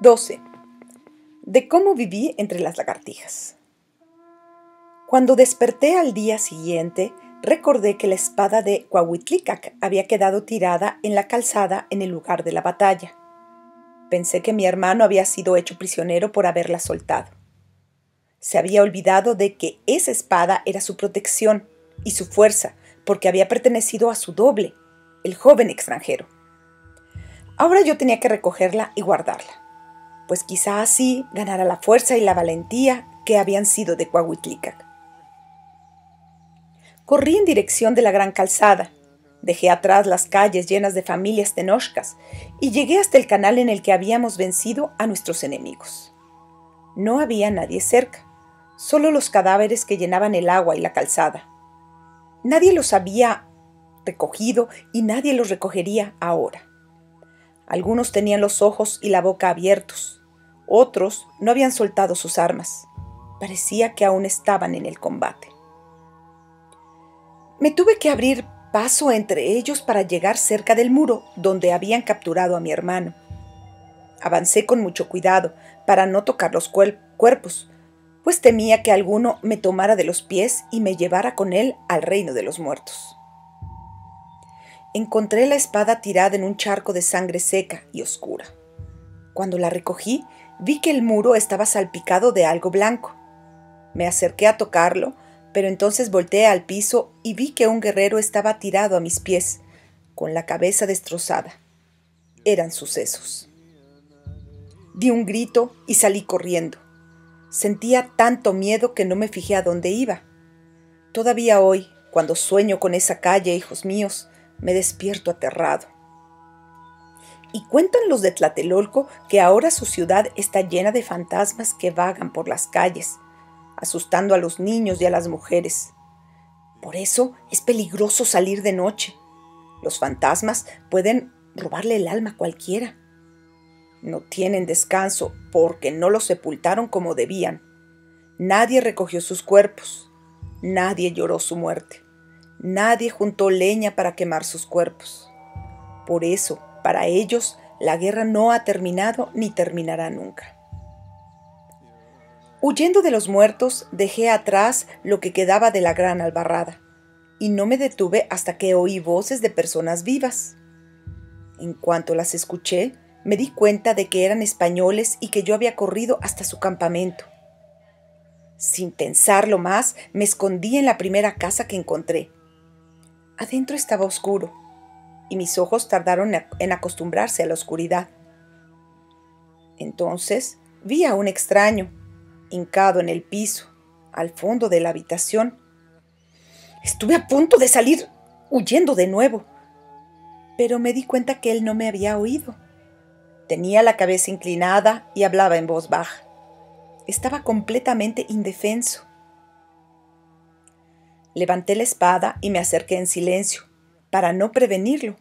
12. De cómo viví entre las lagartijas. Cuando desperté al día siguiente, recordé que la espada de Cuauhtlícac había quedado tirada en la calzada en el lugar de la batalla. Pensé que mi hermano había sido hecho prisionero por haberla soltado. Se había olvidado de que esa espada era su protección y su fuerza, porque había pertenecido a su doble, el joven extranjero. Ahora yo tenía que recogerla y guardarla, pues quizá así ganara la fuerza y la valentía que habían sido de Cuauhtlícac. Corrí en dirección de la gran calzada, dejé atrás las calles llenas de familias tenochcas y llegué hasta el canal en el que habíamos vencido a nuestros enemigos. No había nadie cerca, solo los cadáveres que llenaban el agua y la calzada. Nadie los había recogido y nadie los recogería ahora. Algunos tenían los ojos y la boca abiertos, otros no habían soltado sus armas. Parecía que aún estaban en el combate. Me tuve que abrir paso entre ellos para llegar cerca del muro donde habían capturado a mi hermano. Avancé con mucho cuidado para no tocar los cuerpos, pues temía que alguno me tomara de los pies y me llevara con él al reino de los muertos. Encontré la espada tirada en un charco de sangre seca y oscura. Cuando la recogí, vi que el muro estaba salpicado de algo blanco. Me acerqué a tocarlo, pero entonces volteé al piso y vi que un guerrero estaba tirado a mis pies, con la cabeza destrozada. Eran sus sesos. Di un grito y salí corriendo. Sentía tanto miedo que no me fijé a dónde iba. Todavía hoy, cuando sueño con esa calle, hijos míos, me despierto aterrado. Y cuentan los de Tlatelolco que ahora su ciudad está llena de fantasmas que vagan por las calles, asustando a los niños y a las mujeres. Por eso es peligroso salir de noche. Los fantasmas pueden robarle el alma a cualquiera. No tienen descanso porque no los sepultaron como debían. Nadie recogió sus cuerpos. Nadie lloró su muerte. Nadie juntó leña para quemar sus cuerpos. Por eso, para ellos, la guerra no ha terminado ni terminará nunca. Huyendo de los muertos, dejé atrás lo que quedaba de la gran albarrada, y no me detuve hasta que oí voces de personas vivas. En cuanto las escuché, me di cuenta de que eran españoles y que yo había corrido hasta su campamento. Sin pensarlo más, me escondí en la primera casa que encontré. Adentro estaba oscuro, y mis ojos tardaron en acostumbrarse a la oscuridad. Entonces vi a un extraño, hincado en el piso, al fondo de la habitación. Estuve a punto de salir huyendo de nuevo, pero me di cuenta que él no me había oído. Tenía la cabeza inclinada y hablaba en voz baja. Estaba completamente indefenso. Levanté la espada y me acerqué en silencio, para no prevenirlo.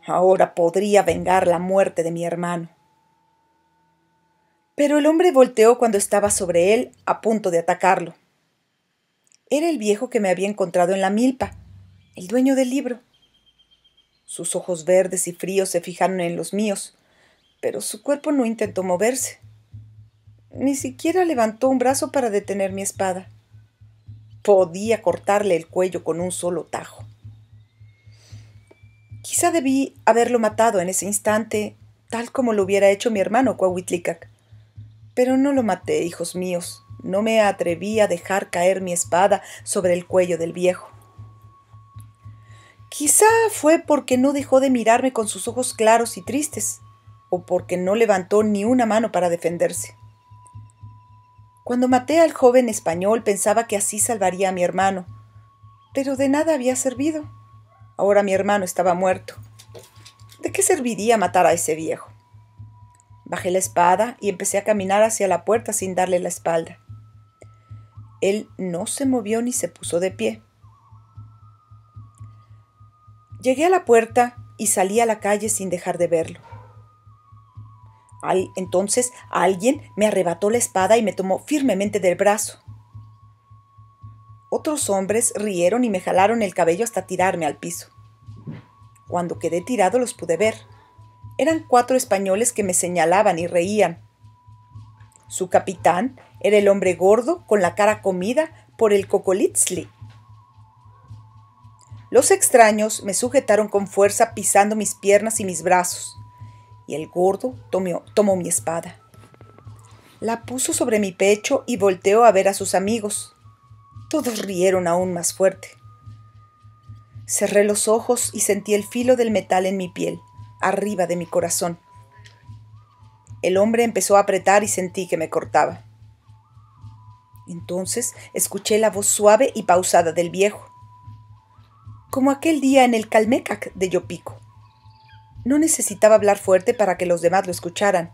Ahora podría vengar la muerte de mi hermano. Pero el hombre volteó cuando estaba sobre él, a punto de atacarlo. Era el viejo que me había encontrado en la milpa, el dueño del libro. Sus ojos verdes y fríos se fijaron en los míos, pero su cuerpo no intentó moverse. Ni siquiera levantó un brazo para detener mi espada. Podía cortarle el cuello con un solo tajo. Quizá debí haberlo matado en ese instante, tal como lo hubiera hecho mi hermano Cuauhtlícac. Pero no lo maté, hijos míos. No me atreví a dejar caer mi espada sobre el cuello del viejo. Quizá fue porque no dejó de mirarme con sus ojos claros y tristes, o porque no levantó ni una mano para defenderse. Cuando maté al joven español pensaba que así salvaría a mi hermano, pero de nada había servido. Ahora mi hermano estaba muerto. ¿De qué serviría matar a ese viejo? Bajé la espada y empecé a caminar hacia la puerta sin darle la espalda. Él no se movió ni se puso de pie. Llegué a la puerta y salí a la calle sin dejar de verlo. Entonces alguien me arrebató la espada y me tomó firmemente del brazo. Otros hombres rieron y me jalaron el cabello hasta tirarme al piso. Cuando quedé tirado los pude ver. Eran 4 españoles que me señalaban y reían. Su capitán era el hombre gordo con la cara comida por el cocolitzli. Los extraños me sujetaron con fuerza pisando mis piernas y mis brazos, y el gordo tomó mi espada. La puso sobre mi pecho y volteó a ver a sus amigos. Todos rieron aún más fuerte. Cerré los ojos y sentí el filo del metal en mi piel, arriba de mi corazón. El hombre empezó a apretar y sentí que me cortaba. Entonces escuché la voz suave y pausada del viejo, como aquel día en el Calmecac de Yopico. No necesitaba hablar fuerte para que los demás lo escucharan.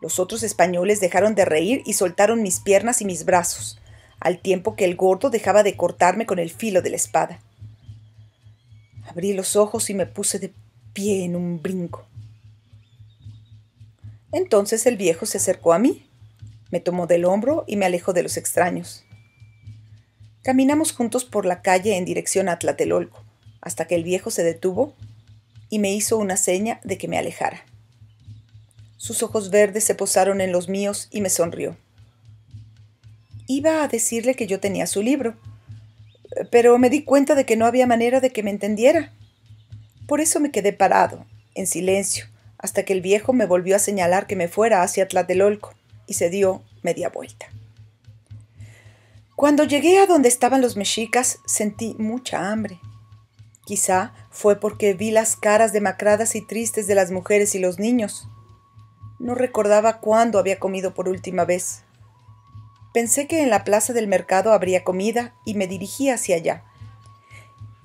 Los otros españoles dejaron de reír y soltaron mis piernas y mis brazos, al tiempo que el gordo dejaba de cortarme con el filo de la espada. Abrí los ojos y me puse de pie en un brinco. Entonces el viejo se acercó a mí, me tomó del hombro y me alejó de los extraños. Caminamos juntos por la calle en dirección a Tlatelolco, hasta que el viejo se detuvo y me hizo una seña de que me alejara. Sus ojos verdes se posaron en los míos y me sonrió. Iba a decirle que yo tenía su libro, pero me di cuenta de que no había manera de que me entendiera. Por eso me quedé parado, en silencio, hasta que el viejo me volvió a señalar que me fuera hacia Tlatelolco y se dio media vuelta. Cuando llegué a donde estaban los mexicas, sentí mucha hambre. Quizá fue porque vi las caras demacradas y tristes de las mujeres y los niños. No recordaba cuándo había comido por última vez. Pensé que en la plaza del mercado habría comida y me dirigí hacia allá.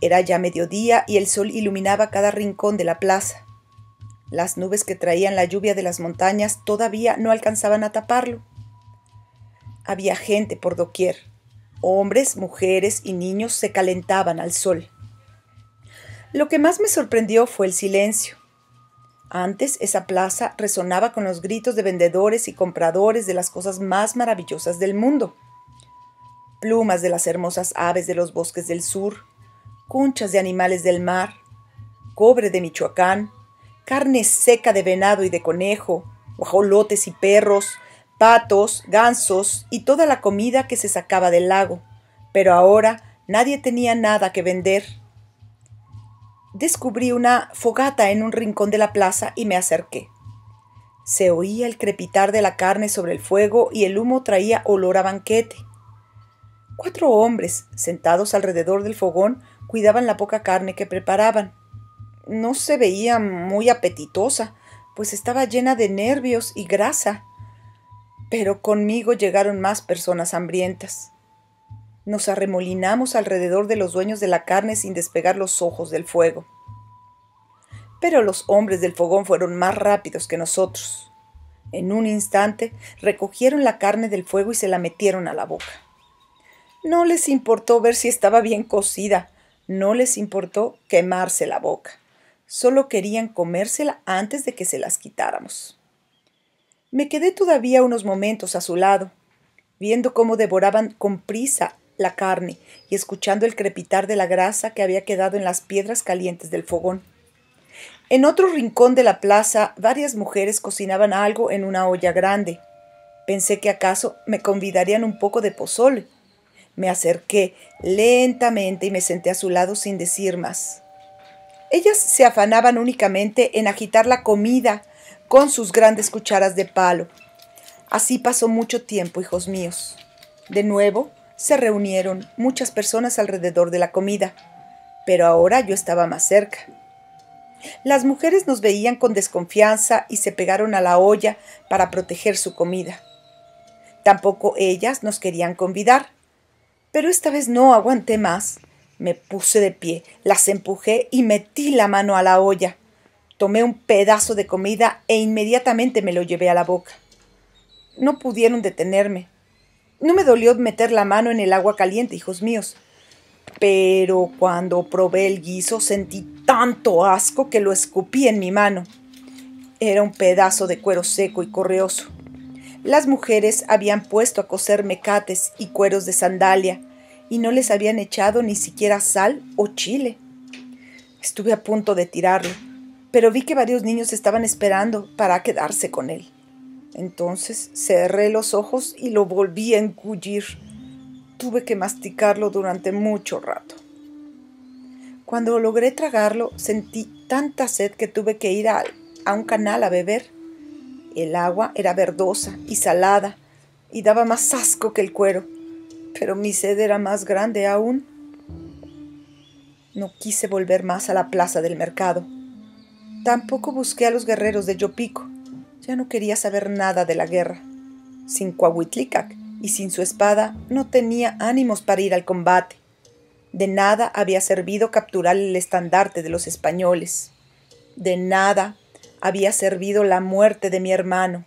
Era ya mediodía y el sol iluminaba cada rincón de la plaza. Las nubes que traían la lluvia de las montañas todavía no alcanzaban a taparlo. Había gente por doquier. Hombres, mujeres y niños se calentaban al sol. Lo que más me sorprendió fue el silencio. Antes esa plaza resonaba con los gritos de vendedores y compradores de las cosas más maravillosas del mundo. Plumas de las hermosas aves de los bosques del sur, conchas de animales del mar, cobre de Michoacán, carne seca de venado y de conejo, guajolotes y perros, patos, gansos y toda la comida que se sacaba del lago, pero ahora nadie tenía nada que vender. Descubrí una fogata en un rincón de la plaza y me acerqué. Se oía el crepitar de la carne sobre el fuego y el humo traía olor a banquete. 4 hombres, sentados alrededor del fogón, cuidaban la poca carne que preparaban. No se veía muy apetitosa, pues estaba llena de nervios y grasa. Pero conmigo llegaron más personas hambrientas. Nos arremolinamos alrededor de los dueños de la carne sin despegar los ojos del fuego. Pero los hombres del fogón fueron más rápidos que nosotros. En un instante recogieron la carne del fuego y se la metieron a la boca. No les importó ver si estaba bien cocida, no les importó quemarse la boca. Solo querían comérsela antes de que se las quitáramos. Me quedé todavía unos momentos a su lado, viendo cómo devoraban con prisa la carne y escuchando el crepitar de la grasa que había quedado en las piedras calientes del fogón. En otro rincón de la plaza, varias mujeres cocinaban algo en una olla grande. Pensé que acaso me convidarían un poco de pozole. Me acerqué lentamente y me senté a su lado sin decir más. Ellas se afanaban únicamente en agitar la comida con sus grandes cucharas de palo. Así pasó mucho tiempo, hijos míos. De nuevo se reunieron muchas personas alrededor de la comida, pero ahora yo estaba más cerca. Las mujeres nos veían con desconfianza y se pegaron a la olla para proteger su comida. Tampoco ellas nos querían convidar, pero esta vez no aguanté más. Me puse de pie, las empujé y metí la mano a la olla. Tomé un pedazo de comida e inmediatamente me lo llevé a la boca. No pudieron detenerme. No me dolió meter la mano en el agua caliente, hijos míos. Pero cuando probé el guiso sentí tanto asco que lo escupí en mi mano. Era un pedazo de cuero seco y correoso. Las mujeres habían puesto a cocer mecates y cueros de sandalia y no les habían echado ni siquiera sal o chile. Estuve a punto de tirarlo, pero vi que varios niños estaban esperando para quedarse con él. Entonces cerré los ojos y lo volví a engullir. Tuve que masticarlo durante mucho rato. Cuando logré tragarlo, sentí tanta sed que tuve que ir a un canal a beber. El agua era verdosa y salada y daba más asco que el cuero, pero mi sed era más grande aún. No quise volver más a la plaza del mercado. Tampoco busqué a los guerreros de Yopico. Ya no quería saber nada de la guerra. Sin Cuauhtlícac y sin su espada no tenía ánimos para ir al combate. De nada había servido capturar el estandarte de los españoles. De nada había servido la muerte de mi hermano.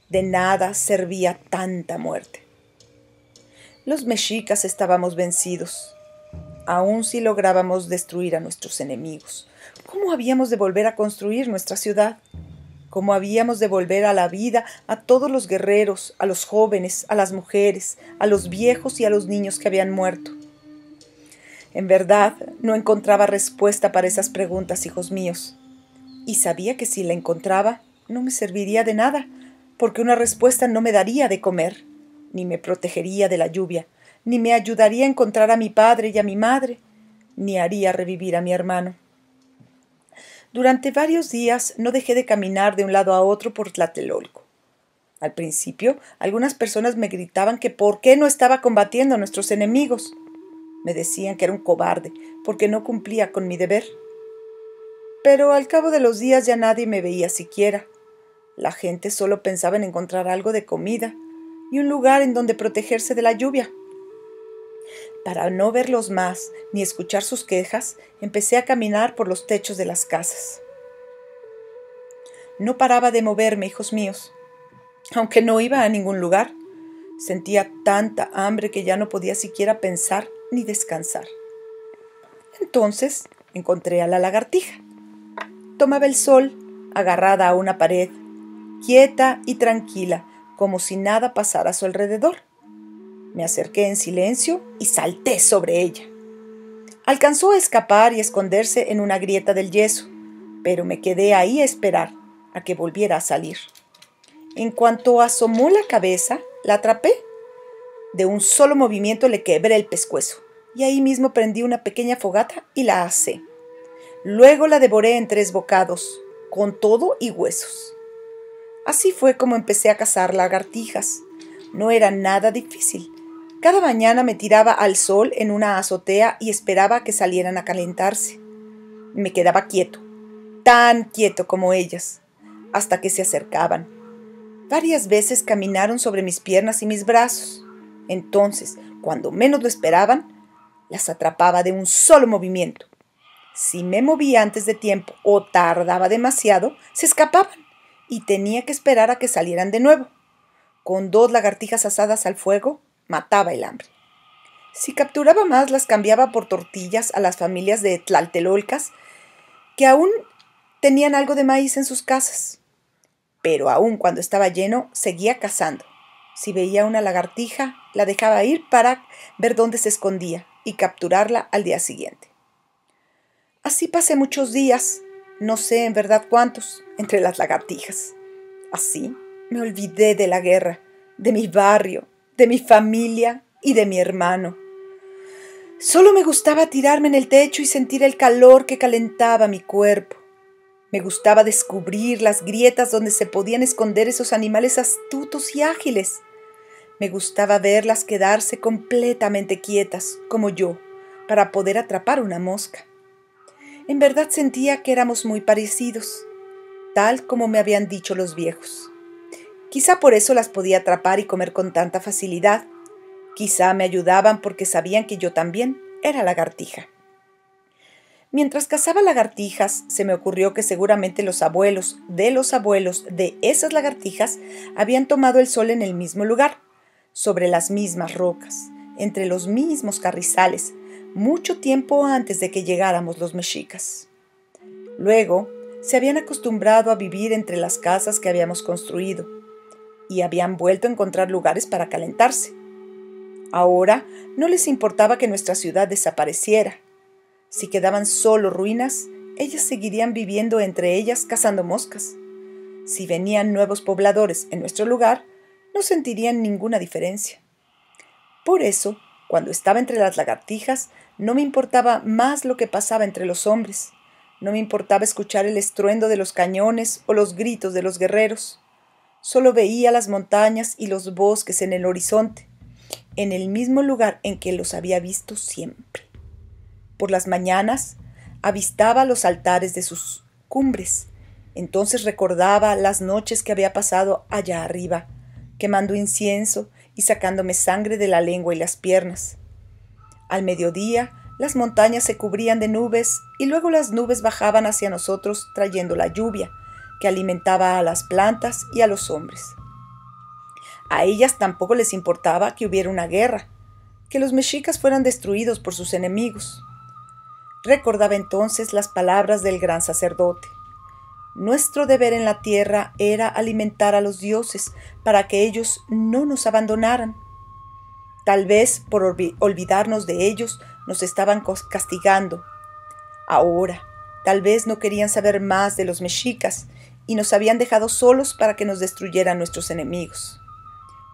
De nada servía tanta muerte. Los mexicas estábamos vencidos. Aun si lográbamos destruir a nuestros enemigos, ¿cómo habíamos de volver a construir nuestra ciudad? ¿Cómo habíamos de volver a la vida a todos los guerreros, a los jóvenes, a las mujeres, a los viejos y a los niños que habían muerto? En verdad, no encontraba respuesta para esas preguntas, hijos míos. Y sabía que si la encontraba, no me serviría de nada, porque una respuesta no me daría de comer, ni me protegería de la lluvia, ni me ayudaría a encontrar a mi padre y a mi madre, ni haría revivir a mi hermano. Durante varios días no dejé de caminar de un lado a otro por Tlatelolco. Al principio, algunas personas me gritaban que por qué no estaba combatiendo a nuestros enemigos. Me decían que era un cobarde, porque no cumplía con mi deber. Pero al cabo de los días ya nadie me veía siquiera. La gente solo pensaba en encontrar algo de comida y un lugar en donde protegerse de la lluvia. Para no verlos más ni escuchar sus quejas, empecé a caminar por los techos de las casas. No paraba de moverme, hijos míos, aunque no iba a ningún lugar. Sentía tanta hambre que ya no podía siquiera pensar ni descansar. Entonces encontré a la lagartija. Tomaba el sol, agarrada a una pared, quieta y tranquila, como si nada pasara a su alrededor. Me acerqué en silencio y salté sobre ella. Alcanzó a escapar y esconderse en una grieta del yeso, pero me quedé ahí a esperar a que volviera a salir. En cuanto asomó la cabeza, la atrapé. De un solo movimiento le quebré el pescuezo, y ahí mismo prendí una pequeña fogata y la asé. Luego la devoré en 3 bocados, con todo y huesos. Así fue como empecé a cazar lagartijas. No era nada difícil. Cada mañana me tiraba al sol en una azotea y esperaba a que salieran a calentarse. Me quedaba quieto, tan quieto como ellas, hasta que se acercaban. Varias veces caminaron sobre mis piernas y mis brazos. Entonces, cuando menos lo esperaban, las atrapaba de un solo movimiento. Si me movía antes de tiempo o tardaba demasiado, se escapaban y tenía que esperar a que salieran de nuevo. Con 2 lagartijas asadas al fuego, mataba el hambre. Si capturaba más, las cambiaba por tortillas a las familias de tlaltelolcas que aún tenían algo de maíz en sus casas. Pero aún cuando estaba lleno, seguía cazando. Si veía una lagartija, la dejaba ir para ver dónde se escondía y capturarla al día siguiente. Así pasé muchos días, no sé en verdad cuántos, entre las lagartijas. Así me olvidé de la guerra, de mi barrio, de mi familia y de mi hermano. Solo me gustaba tirarme en el techo y sentir el calor que calentaba mi cuerpo. Me gustaba descubrir las grietas donde se podían esconder esos animales astutos y ágiles. Me gustaba verlas quedarse completamente quietas, como yo, para poder atrapar una mosca. En verdad sentía que éramos muy parecidos, tal como me habían dicho los viejos. Quizá por eso las podía atrapar y comer con tanta facilidad. Quizá me ayudaban porque sabían que yo también era lagartija. Mientras cazaba lagartijas, se me ocurrió que seguramente los abuelos de esas lagartijas habían tomado el sol en el mismo lugar, sobre las mismas rocas, entre los mismos carrizales, mucho tiempo antes de que llegáramos los mexicas. Luego, se habían acostumbrado a vivir entre las casas que habíamos construido y habían vuelto a encontrar lugares para calentarse. Ahora no les importaba que nuestra ciudad desapareciera. Si quedaban solo ruinas, ellas seguirían viviendo entre ellas cazando moscas. Si venían nuevos pobladores en nuestro lugar, no sentirían ninguna diferencia. Por eso, cuando estaba entre las lagartijas, no me importaba más lo que pasaba entre los hombres. No me importaba escuchar el estruendo de los cañones o los gritos de los guerreros. Solo veía las montañas y los bosques en el horizonte, en el mismo lugar en que los había visto siempre. Por las mañanas, avistaba los altares de sus cumbres. Entonces recordaba las noches que había pasado allá arriba, quemando incienso y sacándome sangre de la lengua y las piernas. Al mediodía, las montañas se cubrían de nubes y luego las nubes bajaban hacia nosotros trayendo la lluvia, que alimentaba a las plantas y a los hombres. A ellas tampoco les importaba que hubiera una guerra, que los mexicas fueran destruidos por sus enemigos. Recordaba entonces las palabras del gran sacerdote. Nuestro deber en la tierra era alimentar a los dioses para que ellos no nos abandonaran. Tal vez por olvidarnos de ellos nos estaban castigando. Ahora, tal vez no querían saber más de los mexicas y nos habían dejado solos para que nos destruyeran nuestros enemigos.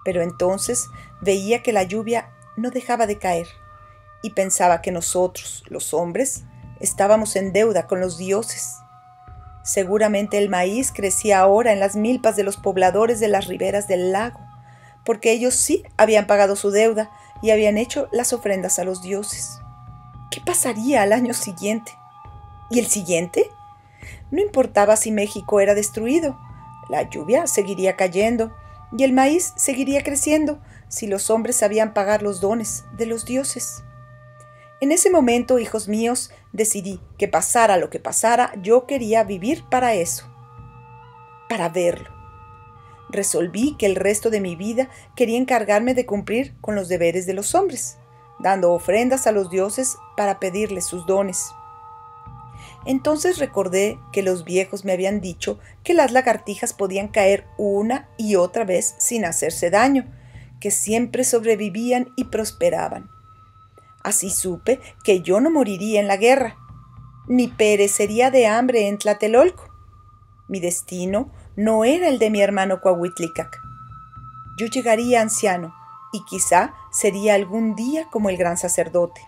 Pero entonces veía que la lluvia no dejaba de caer y pensaba que nosotros, los hombres, estábamos en deuda con los dioses. Seguramente el maíz crecía ahora en las milpas de los pobladores de las riberas del lago, porque ellos sí habían pagado su deuda y habían hecho las ofrendas a los dioses. ¿Qué pasaría al año siguiente? ¿Y el siguiente? No importaba si México era destruido, la lluvia seguiría cayendo y el maíz seguiría creciendo si los hombres sabían pagar los dones de los dioses. En ese momento, hijos míos, decidí que pasara lo que pasara, yo quería vivir para eso, para verlo. Resolví que el resto de mi vida quería encargarme de cumplir con los deberes de los hombres, dando ofrendas a los dioses para pedirles sus dones. Entonces recordé que los viejos me habían dicho que las lagartijas podían caer una y otra vez sin hacerse daño, que siempre sobrevivían y prosperaban. Así supe que yo no moriría en la guerra, ni perecería de hambre en Tlatelolco. Mi destino no era el de mi hermano Cuauhítlicac. Yo llegaría anciano y quizá sería algún día como el gran sacerdote.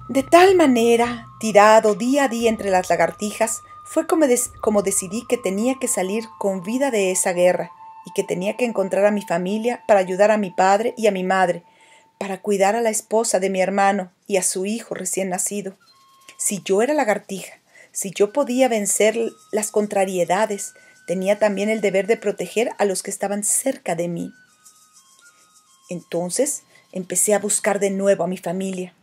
De tal manera, tirado día a día entre las lagartijas, fue como decidí que tenía que salir con vida de esa guerra y que tenía que encontrar a mi familia para ayudar a mi padre y a mi madre, para cuidar a la esposa de mi hermano y a su hijo recién nacido. Si yo era lagartija, si yo podía vencer las contrariedades, tenía también el deber de proteger a los que estaban cerca de mí. Entonces empecé a buscar de nuevo a mi familia.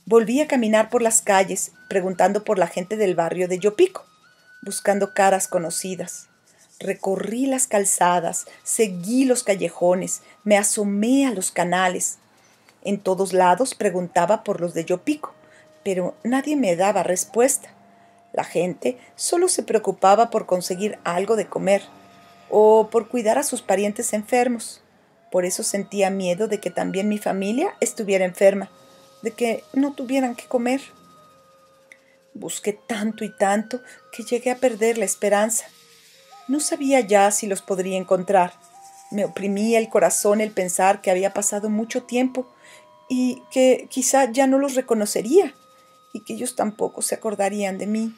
Volví a caminar por las calles, preguntando por la gente del barrio de Yopico, buscando caras conocidas. Recorrí las calzadas, seguí los callejones, me asomé a los canales. En todos lados preguntaba por los de Yopico, pero nadie me daba respuesta. La gente solo se preocupaba por conseguir algo de comer o por cuidar a sus parientes enfermos. Por eso sentía miedo de que también mi familia estuviera enferma, de que no tuvieran que comer. Busqué tanto y tanto que llegué a perder la esperanza. No sabía ya si los podría encontrar. Me oprimía el corazón el pensar que había pasado mucho tiempo y que quizá ya no los reconocería y que ellos tampoco se acordarían de mí.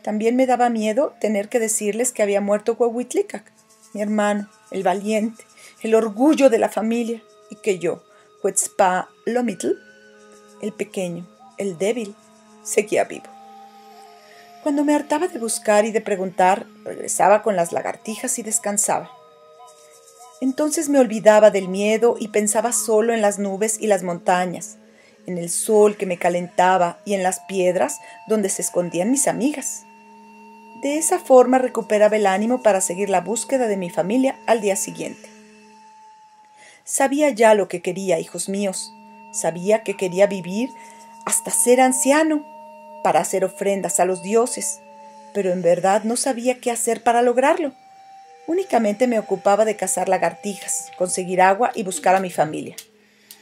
También me daba miedo tener que decirles que había muerto Cuauhítlicac, mi hermano, el valiente, el orgullo de la familia, y que yo, Huetzpalómitl, el pequeño, el débil, seguía vivo. Cuando me hartaba de buscar y de preguntar, regresaba con las lagartijas y descansaba. Entonces me olvidaba del miedo y pensaba solo en las nubes y las montañas, en el sol que me calentaba y en las piedras donde se escondían mis amigas. De esa forma recuperaba el ánimo para seguir la búsqueda de mi familia al día siguiente. Sabía ya lo que quería, hijos míos. Sabía que quería vivir hasta ser anciano para hacer ofrendas a los dioses, pero en verdad no sabía qué hacer para lograrlo. Únicamente me ocupaba de cazar lagartijas, conseguir agua y buscar a mi familia.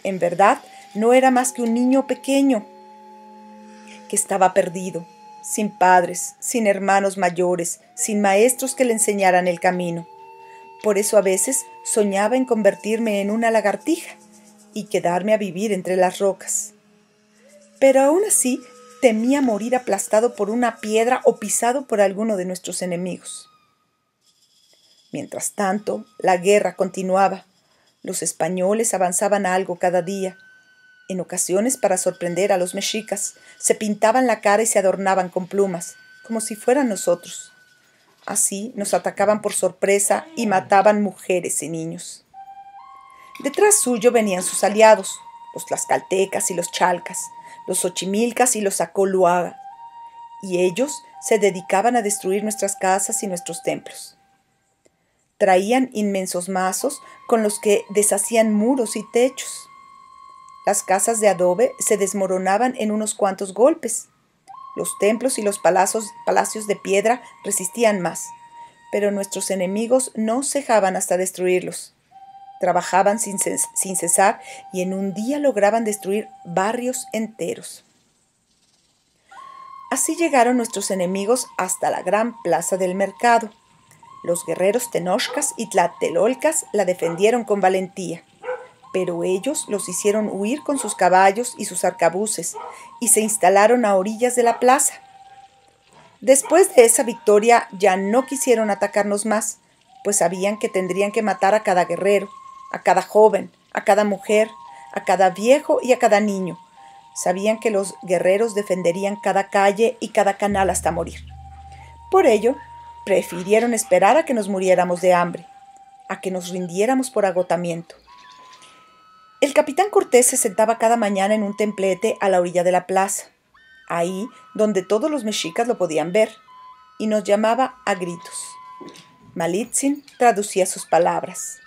En verdad, no era más que un niño pequeño que estaba perdido. sin padres, sin hermanos mayores, sin maestros que le enseñaran el camino. Por eso a veces soñaba en convertirme en una lagartija y quedarme a vivir entre las rocas. Pero aún así temía morir aplastado por una piedra o pisado por alguno de nuestros enemigos. Mientras tanto, la guerra continuaba. Los españoles avanzaban algo cada día. En ocasiones, para sorprender a los mexicas, se pintaban la cara y se adornaban con plumas, como si fueran nosotros. Así nos atacaban por sorpresa y mataban mujeres y niños. Detrás suyo venían sus aliados, los tlaxcaltecas y los chalcas, los xochimilcas y los acoluaga, y ellos se dedicaban a destruir nuestras casas y nuestros templos. Traían inmensos mazos con los que deshacían muros y techos. Las casas de adobe se desmoronaban en unos cuantos golpes. Los templos y los palacios de piedra resistían más, pero nuestros enemigos no cejaban hasta destruirlos. Trabajaban sin cesar y en un día lograban destruir barrios enteros. Así llegaron nuestros enemigos hasta la gran plaza del mercado. Los guerreros tenochcas y tlatelolcas la defendieron con valentía, pero ellos los hicieron huir con sus caballos y sus arcabuces y se instalaron a orillas de la plaza. Después de esa victoria ya no quisieron atacarnos más, pues sabían que tendrían que matar a cada guerrero, a cada joven, a cada mujer, a cada viejo y a cada niño. Sabían que los guerreros defenderían cada calle y cada canal hasta morir. Por ello, prefirieron esperar a que nos muriéramos de hambre, a que nos rindiéramos por agotamiento. El capitán Cortés se sentaba cada mañana en un templete a la orilla de la plaza, ahí donde todos los mexicas lo podían ver, y nos llamaba a gritos. Malitzin traducía sus palabras.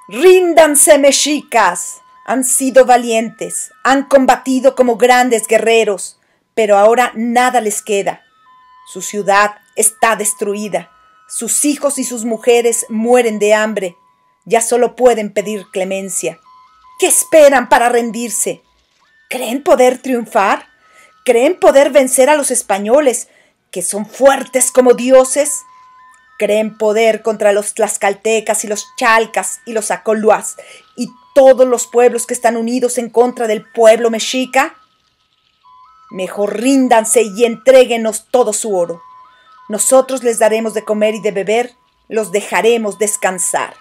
«¡Ríndanse, mexicas! Han sido valientes, han combatido como grandes guerreros, pero ahora nada les queda. Su ciudad está destruida, sus hijos y sus mujeres mueren de hambre, ya solo pueden pedir clemencia. ¿Qué esperan para rendirse? ¿Creen poder triunfar? ¿Creen poder vencer a los españoles, que son fuertes como dioses? ¿Creen poder contra los tlaxcaltecas y los chalcas y los acoluas y todos los pueblos que están unidos en contra del pueblo mexica? Mejor ríndanse y entréguenos todo su oro. Nosotros les daremos de comer y de beber, los dejaremos descansar».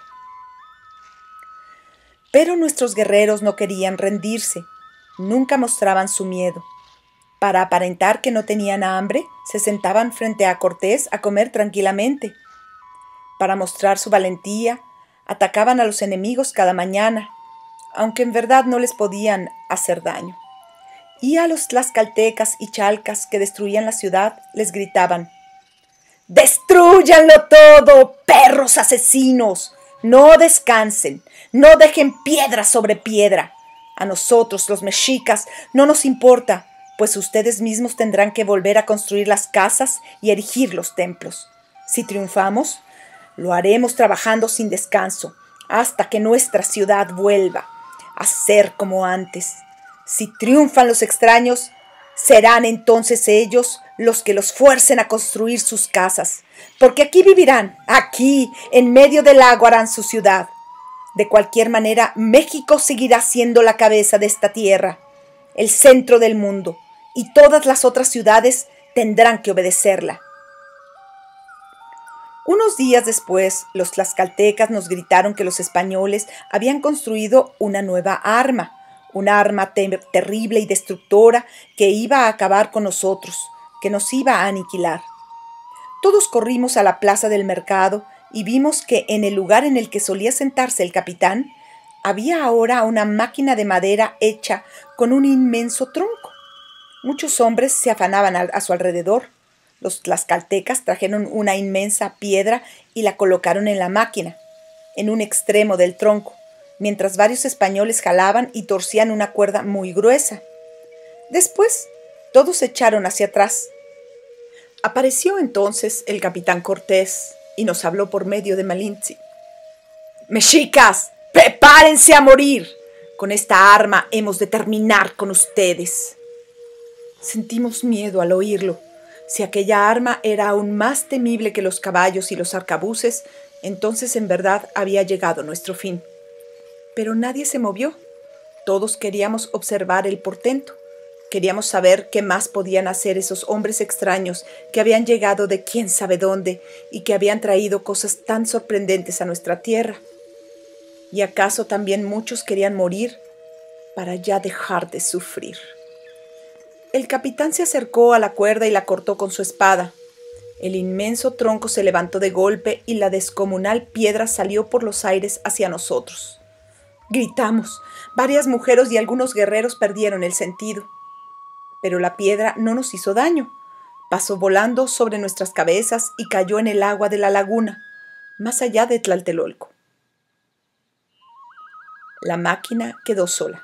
Pero nuestros guerreros no querían rendirse, nunca mostraban su miedo. Para aparentar que no tenían hambre, se sentaban frente a Cortés a comer tranquilamente. Para mostrar su valentía, atacaban a los enemigos cada mañana, aunque en verdad no les podían hacer daño. Y a los tlaxcaltecas y chalcas que destruían la ciudad, les gritaban: «¡Destrúyanlo todo, perros asesinos! No descansen, no dejen piedra sobre piedra. A nosotros, los mexicas, no nos importa, pues ustedes mismos tendrán que volver a construir las casas y erigir los templos. Si triunfamos, lo haremos trabajando sin descanso, hasta que nuestra ciudad vuelva a ser como antes. Si triunfan los extraños, serán entonces ellos los que los fuercen a construir sus casas, porque aquí vivirán, aquí, en medio del agua harán su ciudad. De cualquier manera, México seguirá siendo la cabeza de esta tierra, el centro del mundo, y todas las otras ciudades tendrán que obedecerla». Unos días después, los tlaxcaltecas nos gritaron que los españoles habían construido una nueva arma, una arma terrible y destructora que iba a acabar con nosotros, que nos iba a aniquilar. Todos corrimos a la plaza del mercado y vimos que en el lugar en el que solía sentarse el capitán, había ahora una máquina de madera hecha con un inmenso tronco. Muchos hombres se afanaban a su alrededor. Los tlaxcaltecas trajeron una inmensa piedra y la colocaron en la máquina, en un extremo del tronco, mientras varios españoles jalaban y torcían una cuerda muy gruesa. Después, todos se echaron hacia atrás. Apareció entonces el capitán Cortés y nos habló por medio de Malintzin. «Mexicas, prepárense a morir. Con esta arma hemos de terminar con ustedes». Sentimos miedo al oírlo, Si aquella arma era aún más temible que los caballos y los arcabuces, entonces en verdad había llegado nuestro fin. Pero nadie se movió. Todos queríamos observar el portento. Queríamos saber qué más podían hacer esos hombres extraños que habían llegado de quién sabe dónde y que habían traído cosas tan sorprendentes a nuestra tierra. ¿Y acaso también muchos querían morir para ya dejar de sufrir? El capitán se acercó a la cuerda y la cortó con su espada. El inmenso tronco se levantó de golpe y la descomunal piedra salió por los aires hacia nosotros. Gritamos. Varias mujeres y algunos guerreros perdieron el sentido. Pero la piedra no nos hizo daño. Pasó volando sobre nuestras cabezas y cayó en el agua de la laguna, más allá de Tlatelolco. La máquina quedó sola,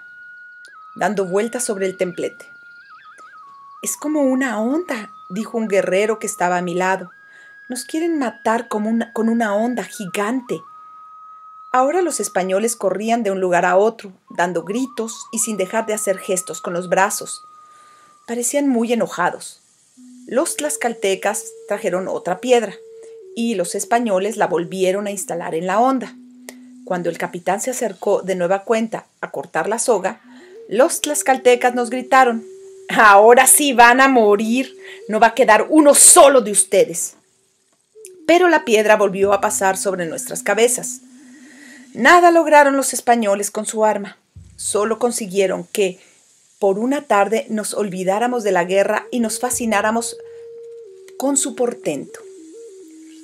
dando vueltas sobre el templete. «Es como una onda», dijo un guerrero que estaba a mi lado. «Nos quieren matar con una onda gigante». Ahora los españoles corrían de un lugar a otro, dando gritos y sin dejar de hacer gestos con los brazos. Parecían muy enojados. Los tlaxcaltecas trajeron otra piedra y los españoles la volvieron a instalar en la onda. Cuando el capitán se acercó de nueva cuenta a cortar la soga, los tlaxcaltecas nos gritaron: «Ahora sí van a morir, no va a quedar uno solo de ustedes». Pero la piedra volvió a pasar sobre nuestras cabezas. Nada lograron los españoles con su arma. Solo consiguieron que, por una tarde, nos olvidáramos de la guerra y nos fascináramos con su portento.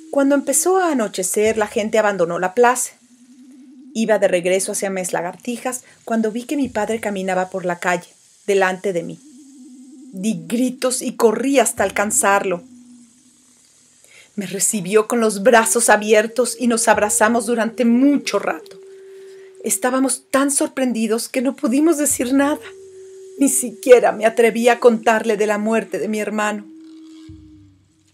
Cuando empezó a anochecer, la gente abandonó la plaza. Iba de regreso hacia Mes Lagartijas cuando vi que mi padre caminaba por la calle, delante de mí. Di gritos y corrí hasta alcanzarlo. Me recibió con los brazos abiertos y nos abrazamos durante mucho rato. Estábamos tan sorprendidos que no pudimos decir nada. Ni siquiera me atreví a contarle de la muerte de mi hermano.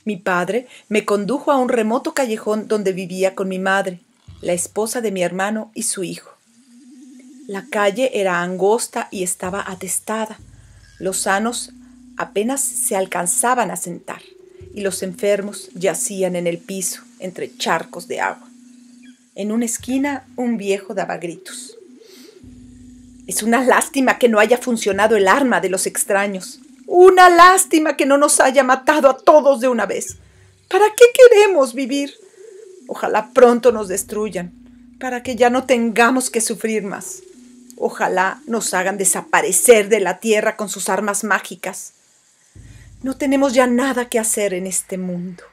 Mi padre me condujo a un remoto callejón donde vivía con mi madre, la esposa de mi hermano y su hijo. La calle era angosta y estaba atestada. Los sanos apenas se alcanzaban a sentar y los enfermos yacían en el piso entre charcos de agua. En una esquina un viejo daba gritos. «Es una lástima que no haya funcionado el arma de los extraños. Una lástima que no nos haya matado a todos de una vez. ¿Para qué queremos vivir? Ojalá pronto nos destruyan, para que ya no tengamos que sufrir más. Ojalá nos hagan desaparecer de la tierra con sus armas mágicas. No tenemos ya nada que hacer en este mundo».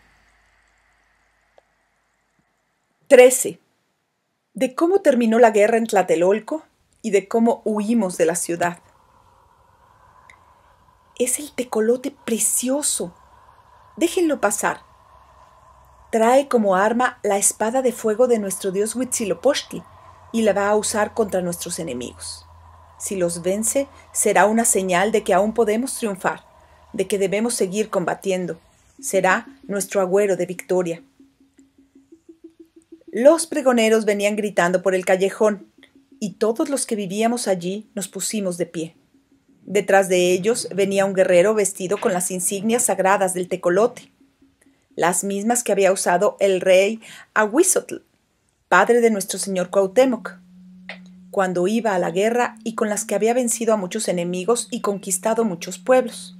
13. De cómo terminó la guerra en Tlatelolco y de cómo huimos de la ciudad. «Es el tecolote precioso. Déjenlo pasar. Trae como arma la espada de fuego de nuestro dios Huitzilopochtli y la va a usar contra nuestros enemigos. Si los vence, será una señal de que aún podemos triunfar, de que debemos seguir combatiendo. Será nuestro agüero de victoria». Los pregoneros venían gritando por el callejón, y todos los que vivíamos allí nos pusimos de pie. Detrás de ellos venía un guerrero vestido con las insignias sagradas del tecolote, las mismas que había usado el rey Ahuizotl, padre de nuestro señor Cuauhtémoc, cuando iba a la guerra, y con las que había vencido a muchos enemigos y conquistado muchos pueblos.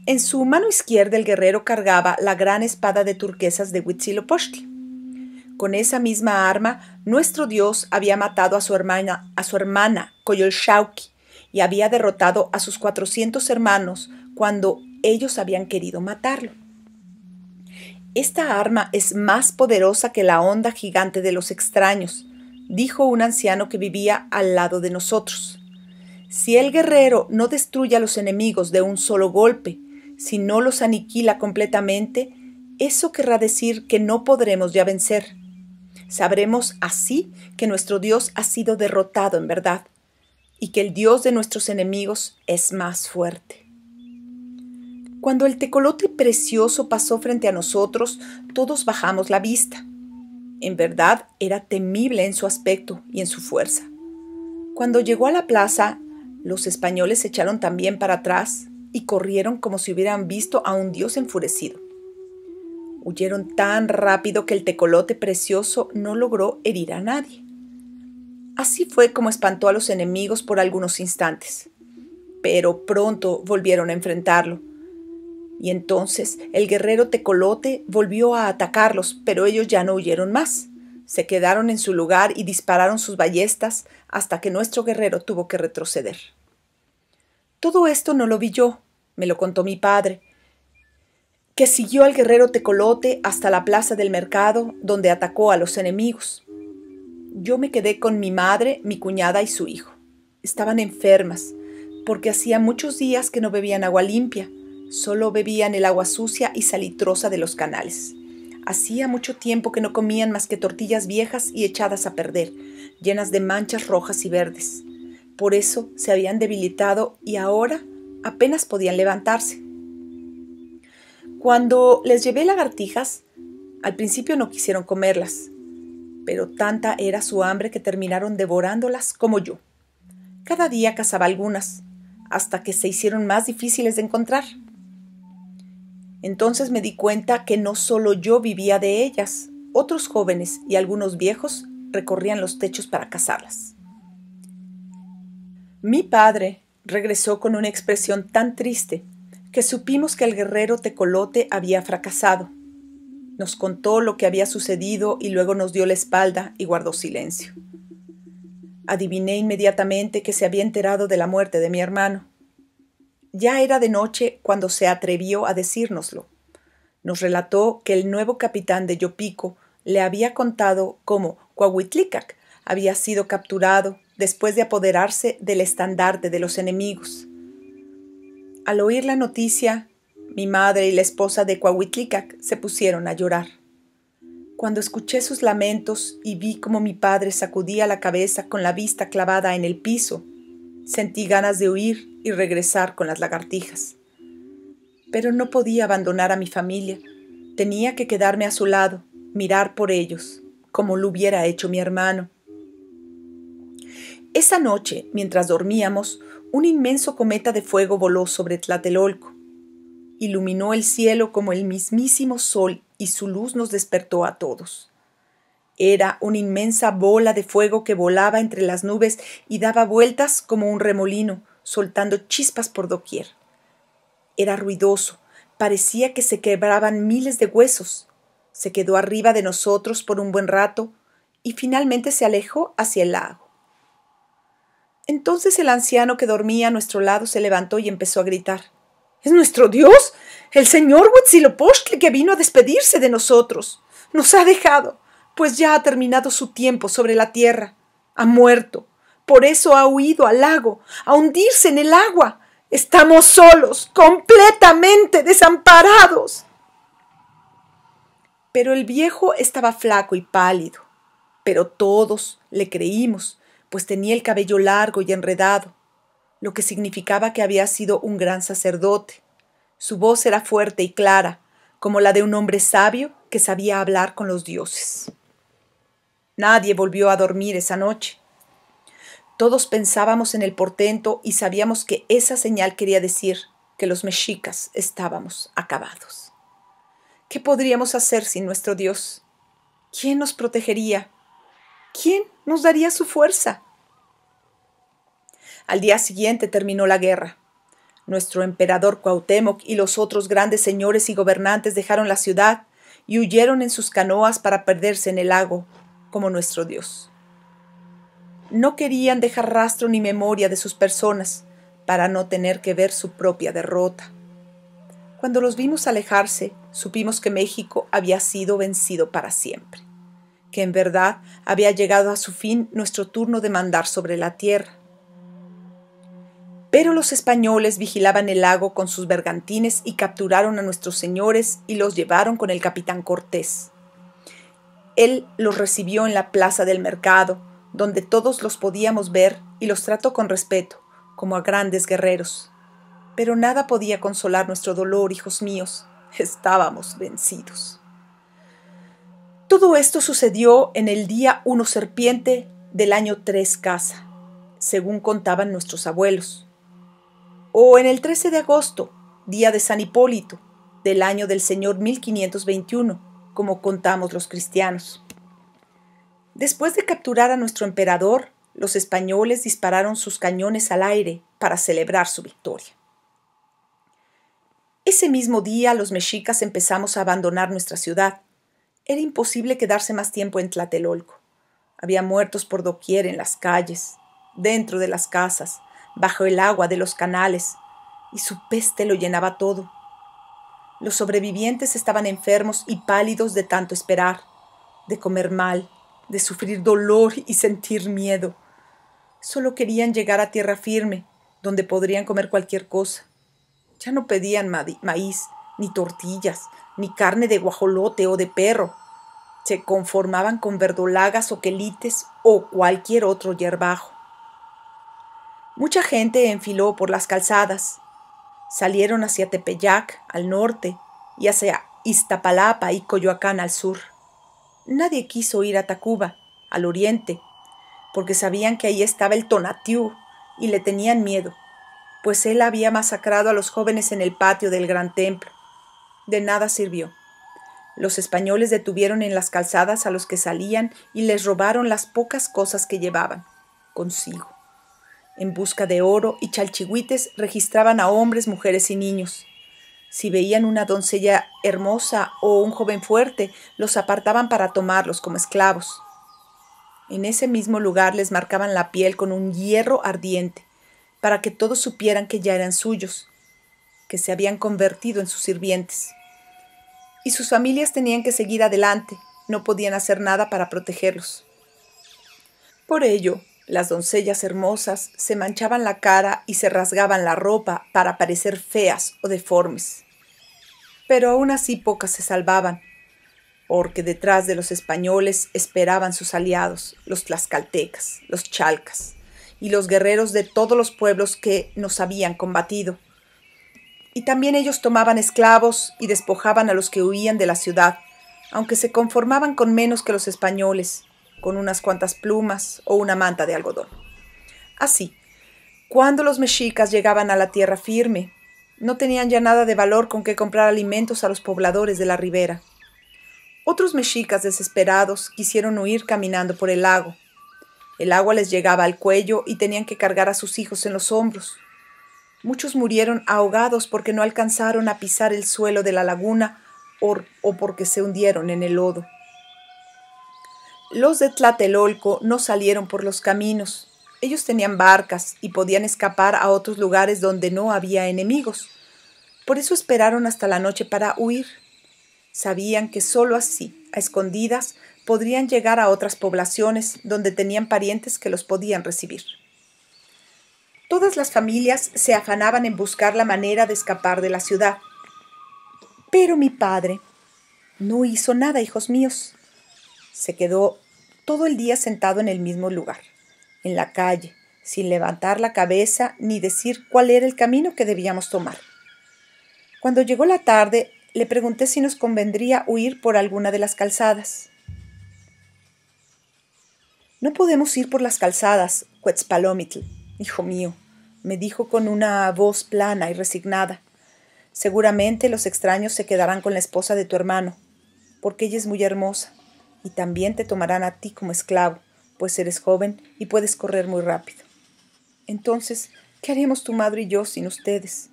En su mano izquierda el guerrero cargaba la gran espada de turquesas de Huitzilopochtli. Con esa misma arma, nuestro dios había matado a su hermana Coyolxauhqui, y había derrotado a sus 400 hermanos cuando ellos habían querido matarlo. «Esta arma es más poderosa que la onda gigante de los extraños», dijo un anciano que vivía al lado de nosotros. «Si el guerrero no destruye a los enemigos de un solo golpe, si no los aniquila completamente, eso querrá decir que no podremos ya vencer. Sabremos así que nuestro Dios ha sido derrotado en verdad y que el Dios de nuestros enemigos es más fuerte». Cuando el tecolote precioso pasó frente a nosotros, todos bajamos la vista. En verdad, era temible en su aspecto y en su fuerza. Cuando llegó a la plaza, los españoles se echaron también para atrás y corrieron como si hubieran visto a un dios enfurecido. Huyeron tan rápido que el tecolote precioso no logró herir a nadie. Así fue como espantó a los enemigos por algunos instantes, pero pronto volvieron a enfrentarlo. Y entonces el guerrero tecolote volvió a atacarlos, pero ellos ya no huyeron más. Se quedaron en su lugar y dispararon sus ballestas hasta que nuestro guerrero tuvo que retroceder. Todo esto no lo vi yo, me lo contó mi padre, que siguió al guerrero tecolote hasta la plaza del mercado, donde atacó a los enemigos. Yo me quedé con mi madre, mi cuñada y su hijo. Estaban enfermas, porque hacía muchos días que no bebían agua limpia, solo bebían el agua sucia y salitrosa de los canales. Hacía mucho tiempo que no comían más que tortillas viejas y echadas a perder, llenas de manchas rojas y verdes. Por eso se habían debilitado y ahora apenas podían levantarse. Cuando les llevé lagartijas, al principio no quisieron comerlas, pero tanta era su hambre que terminaron devorándolas como yo. Cada día cazaba algunas, hasta que se hicieron más difíciles de encontrar. Entonces me di cuenta que no solo yo vivía de ellas, otros jóvenes y algunos viejos recorrían los techos para cazarlas. Mi padre regresó con una expresión tan triste que supimos que el guerrero tecolote había fracasado. Nos contó lo que había sucedido y luego nos dio la espalda y guardó silencio. Adiviné inmediatamente que se había enterado de la muerte de mi hermano. Ya era de noche cuando se atrevió a decírnoslo. Nos relató que el nuevo capitán de Yopico le había contado cómo Cuauhtlícac había sido capturado después de apoderarse del estandarte de los enemigos. Al oír la noticia, mi madre y la esposa de Cuauhtlícac se pusieron a llorar. Cuando escuché sus lamentos y vi cómo mi padre sacudía la cabeza con la vista clavada en el piso, sentí ganas de huir y regresar con las lagartijas. Pero no podía abandonar a mi familia. Tenía que quedarme a su lado, mirar por ellos, como lo hubiera hecho mi hermano. Esa noche, mientras dormíamos, un inmenso cometa de fuego voló sobre Tlatelolco. Iluminó el cielo como el mismísimo sol y su luz nos despertó a todos. Era una inmensa bola de fuego que volaba entre las nubes y daba vueltas como un remolino, soltando chispas por doquier. Era ruidoso, parecía que se quebraban miles de huesos. Se quedó arriba de nosotros por un buen rato y finalmente se alejó hacia el lago. Entonces el anciano que dormía a nuestro lado se levantó y empezó a gritar: «¡Es nuestro Dios! ¡El señor Huitzilopochtli que vino a despedirse de nosotros! ¡Nos ha dejado! Pues ya ha terminado su tiempo sobre la tierra. Ha muerto. Por eso ha huido al lago, a hundirse en el agua. Estamos solos, completamente desamparados». Pero el viejo estaba flaco y pálido. Pero todos le creímos, pues tenía el cabello largo y enredado, lo que significaba que había sido un gran sacerdote. Su voz era fuerte y clara, como la de un hombre sabio que sabía hablar con los dioses. Nadie volvió a dormir esa noche. Todos pensábamos en el portento y sabíamos que esa señal quería decir que los mexicas estábamos acabados. ¿Qué podríamos hacer sin nuestro Dios? ¿Quién nos protegería? ¿Quién nos daría su fuerza? Al día siguiente terminó la guerra. Nuestro emperador Cuauhtémoc y los otros grandes señores y gobernantes dejaron la ciudad y huyeron en sus canoas para perderse en el lago, como nuestro Dios. No querían dejar rastro ni memoria de sus personas para no tener que ver su propia derrota. Cuando los vimos alejarse, supimos que México había sido vencido para siempre, que en verdad había llegado a su fin nuestro turno de mandar sobre la tierra. Pero los españoles vigilaban el lago con sus bergantines y capturaron a nuestros señores y los llevaron con el capitán Cortés. Él los recibió en la plaza del mercado, donde todos los podíamos ver, y los trató con respeto, como a grandes guerreros. Pero nada podía consolar nuestro dolor, hijos míos. Estábamos vencidos. Todo esto sucedió en el día 1 serpiente del año 3 Casa, según contaban nuestros abuelos. o en el 13 de agosto, día de San Hipólito, del año del Señor 1521, como contamos los cristianos. Después de capturar a nuestro emperador, los españoles dispararon sus cañones al aire para celebrar su victoria. Ese mismo día los mexicas empezamos a abandonar nuestra ciudad. Era imposible quedarse más tiempo en Tlatelolco. Había muertos por doquier en las calles, dentro de las casas, bajo el agua de los canales, y su peste lo llenaba todo. Los sobrevivientes estaban enfermos y pálidos de tanto esperar, de comer mal, de sufrir dolor y sentir miedo. Solo querían llegar a tierra firme, donde podrían comer cualquier cosa. Ya no pedían maíz, ni tortillas, ni carne de guajolote o de perro. Se conformaban con verdolagas o quelites o cualquier otro hierbajo. Mucha gente enfiló por las calzadas. Salieron hacia Tepeyac, al norte, y hacia Iztapalapa y Coyoacán, al sur. Nadie quiso ir a Tacuba, al oriente, porque sabían que ahí estaba el Tonatiuh y le tenían miedo, pues él había masacrado a los jóvenes en el patio del gran templo. De nada sirvió. Los españoles detuvieron en las calzadas a los que salían y les robaron las pocas cosas que llevaban consigo. En busca de oro y chalchihuites registraban a hombres, mujeres y niños. Si veían una doncella hermosa o un joven fuerte, los apartaban para tomarlos como esclavos. En ese mismo lugar les marcaban la piel con un hierro ardiente, para que todos supieran que ya eran suyos, que se habían convertido en sus sirvientes. Y sus familias tenían que seguir adelante, no podían hacer nada para protegerlos. Por ello, las doncellas hermosas se manchaban la cara y se rasgaban la ropa para parecer feas o deformes. Pero aún así pocas se salvaban, porque detrás de los españoles esperaban sus aliados, los tlaxcaltecas, los chalcas, y los guerreros de todos los pueblos que nos habían combatido. Y también ellos tomaban esclavos y despojaban a los que huían de la ciudad, aunque se conformaban con menos que los españoles, con unas cuantas plumas o una manta de algodón. Así, cuando los mexicas llegaban a la tierra firme, no tenían ya nada de valor con que comprar alimentos a los pobladores de la ribera. Otros mexicas desesperados quisieron huir caminando por el lago. El agua les llegaba al cuello y tenían que cargar a sus hijos en los hombros. Muchos murieron ahogados porque no alcanzaron a pisar el suelo de la laguna o porque se hundieron en el lodo. Los de Tlatelolco no salieron por los caminos. Ellos tenían barcas y podían escapar a otros lugares donde no había enemigos. Por eso esperaron hasta la noche para huir. Sabían que sólo así, a escondidas, podrían llegar a otras poblaciones donde tenían parientes que los podían recibir. Todas las familias se afanaban en buscar la manera de escapar de la ciudad. Pero mi padre no hizo nada, hijos míos. Se quedó todo el día sentado en el mismo lugar, en la calle, sin levantar la cabeza ni decir cuál era el camino que debíamos tomar. Cuando llegó la tarde, le pregunté si nos convendría huir por alguna de las calzadas. No podemos ir por las calzadas, Cuetzpalomitl, hijo mío, me dijo con una voz plana y resignada. Seguramente los extraños se quedarán con la esposa de tu hermano, porque ella es muy hermosa, y también te tomarán a ti como esclavo, pues eres joven y puedes correr muy rápido. Entonces, ¿qué haríamos tu madre y yo sin ustedes?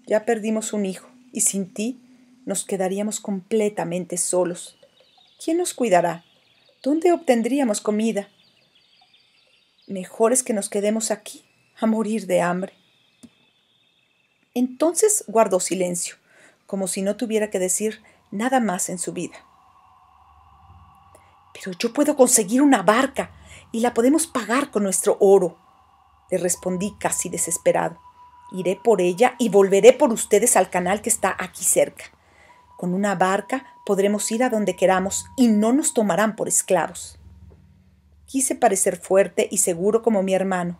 Ya perdimos un hijo, y sin ti nos quedaríamos completamente solos. ¿Quién nos cuidará? ¿Dónde obtendríamos comida? Mejor es que nos quedemos aquí, a morir de hambre. Entonces guardó silencio, como si no tuviera que decir nada más en su vida. Pero yo puedo conseguir una barca y la podemos pagar con nuestro oro, le respondí casi desesperado. Iré por ella y volveré por ustedes al canal que está aquí cerca. Con una barca podremos ir a donde queramos y no nos tomarán por esclavos. Quise parecer fuerte y seguro como mi hermano,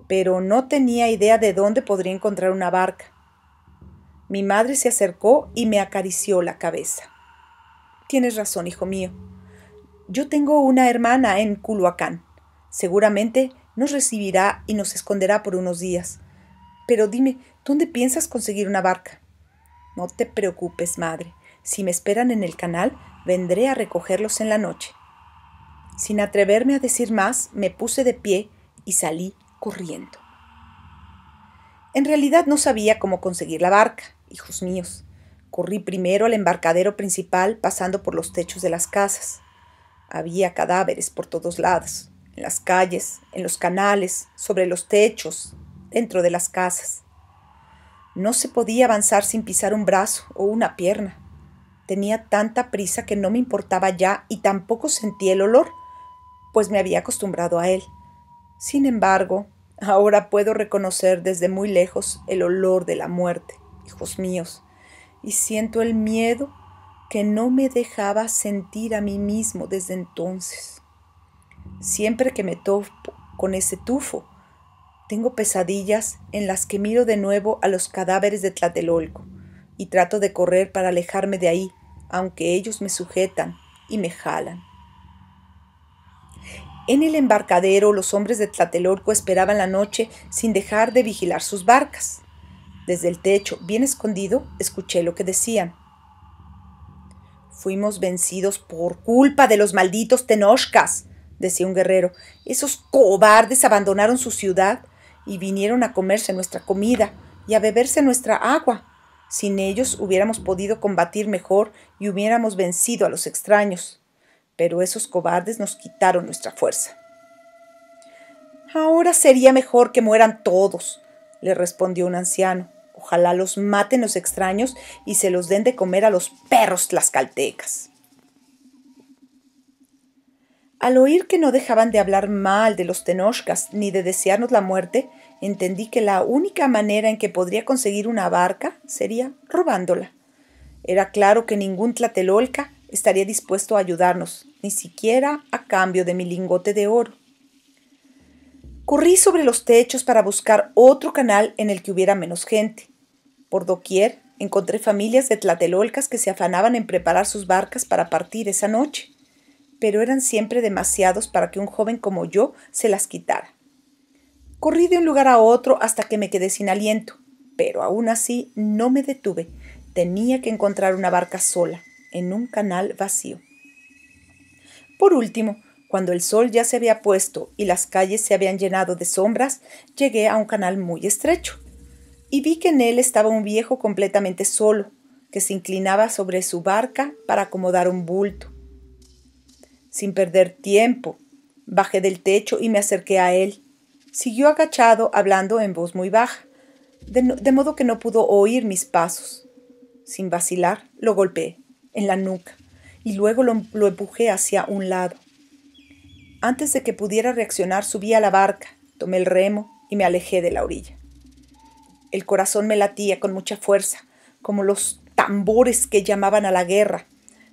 pero no tenía idea de dónde podría encontrar una barca. Mi madre se acercó y me acarició la cabeza. Tienes razón, hijo mío. Yo tengo una hermana en Culhuacán. Seguramente nos recibirá y nos esconderá por unos días. Pero dime, ¿Dónde piensas conseguir una barca? No te preocupes, madre. Si me esperan en el canal, vendré a recogerlos en la noche. Sin atreverme a decir más, me puse de pie y salí corriendo. En realidad no sabía cómo conseguir la barca, hijos míos. Corrí primero al embarcadero principal, pasando por los techos de las casas. Había cadáveres por todos lados, en las calles, en los canales, sobre los techos, dentro de las casas. No se podía avanzar sin pisar un brazo o una pierna. Tenía tanta prisa que no me importaba ya y tampoco sentí el olor, pues me había acostumbrado a él. Sin embargo, ahora puedo reconocer desde muy lejos el olor de la muerte, hijos míos, y siento el miedo que no me dejaba sentir a mí mismo desde entonces. Siempre que me topo con ese tufo, tengo pesadillas en las que miro de nuevo a los cadáveres de Tlatelolco y trato de correr para alejarme de ahí, aunque ellos me sujetan y me jalan. En el embarcadero los hombres de Tlatelolco esperaban la noche sin dejar de vigilar sus barcas. Desde el techo, bien escondido, escuché lo que decían. Fuimos vencidos por culpa de los malditos tenochcas, decía un guerrero. Esos cobardes abandonaron su ciudad y vinieron a comerse nuestra comida y a beberse nuestra agua. Sin ellos hubiéramos podido combatir mejor y hubiéramos vencido a los extraños. Pero esos cobardes nos quitaron nuestra fuerza. Ahora sería mejor que mueran todos, le respondió un anciano. Ojalá los maten los extraños y se los den de comer a los perros tlaxcaltecas. Al oír que no dejaban de hablar mal de los tenochcas ni de desearnos la muerte, entendí que la única manera en que podría conseguir una barca sería robándola. Era claro que ningún tlatelolca estaría dispuesto a ayudarnos, ni siquiera a cambio de mi lingote de oro. Corrí sobre los techos para buscar otro canal en el que hubiera menos gente. Por doquier encontré familias de tlatelolcas que se afanaban en preparar sus barcas para partir esa noche, pero eran siempre demasiados para que un joven como yo se las quitara. Corrí de un lugar a otro hasta que me quedé sin aliento, pero aún así no me detuve. Tenía que encontrar una barca sola, en un canal vacío. Por último, cuando el sol ya se había puesto y las calles se habían llenado de sombras, llegué a un canal muy estrecho y vi que en él estaba un viejo completamente solo, que se inclinaba sobre su barca para acomodar un bulto. Sin perder tiempo, bajé del techo y me acerqué a él. Siguió agachado, hablando en voz muy baja, de modo que no pudo oír mis pasos. Sin vacilar, lo golpeé en la nuca y luego lo empujé hacia un lado. Antes de que pudiera reaccionar, subí a la barca, tomé el remo y me alejé de la orilla. El corazón me latía con mucha fuerza, como los tambores que llamaban a la guerra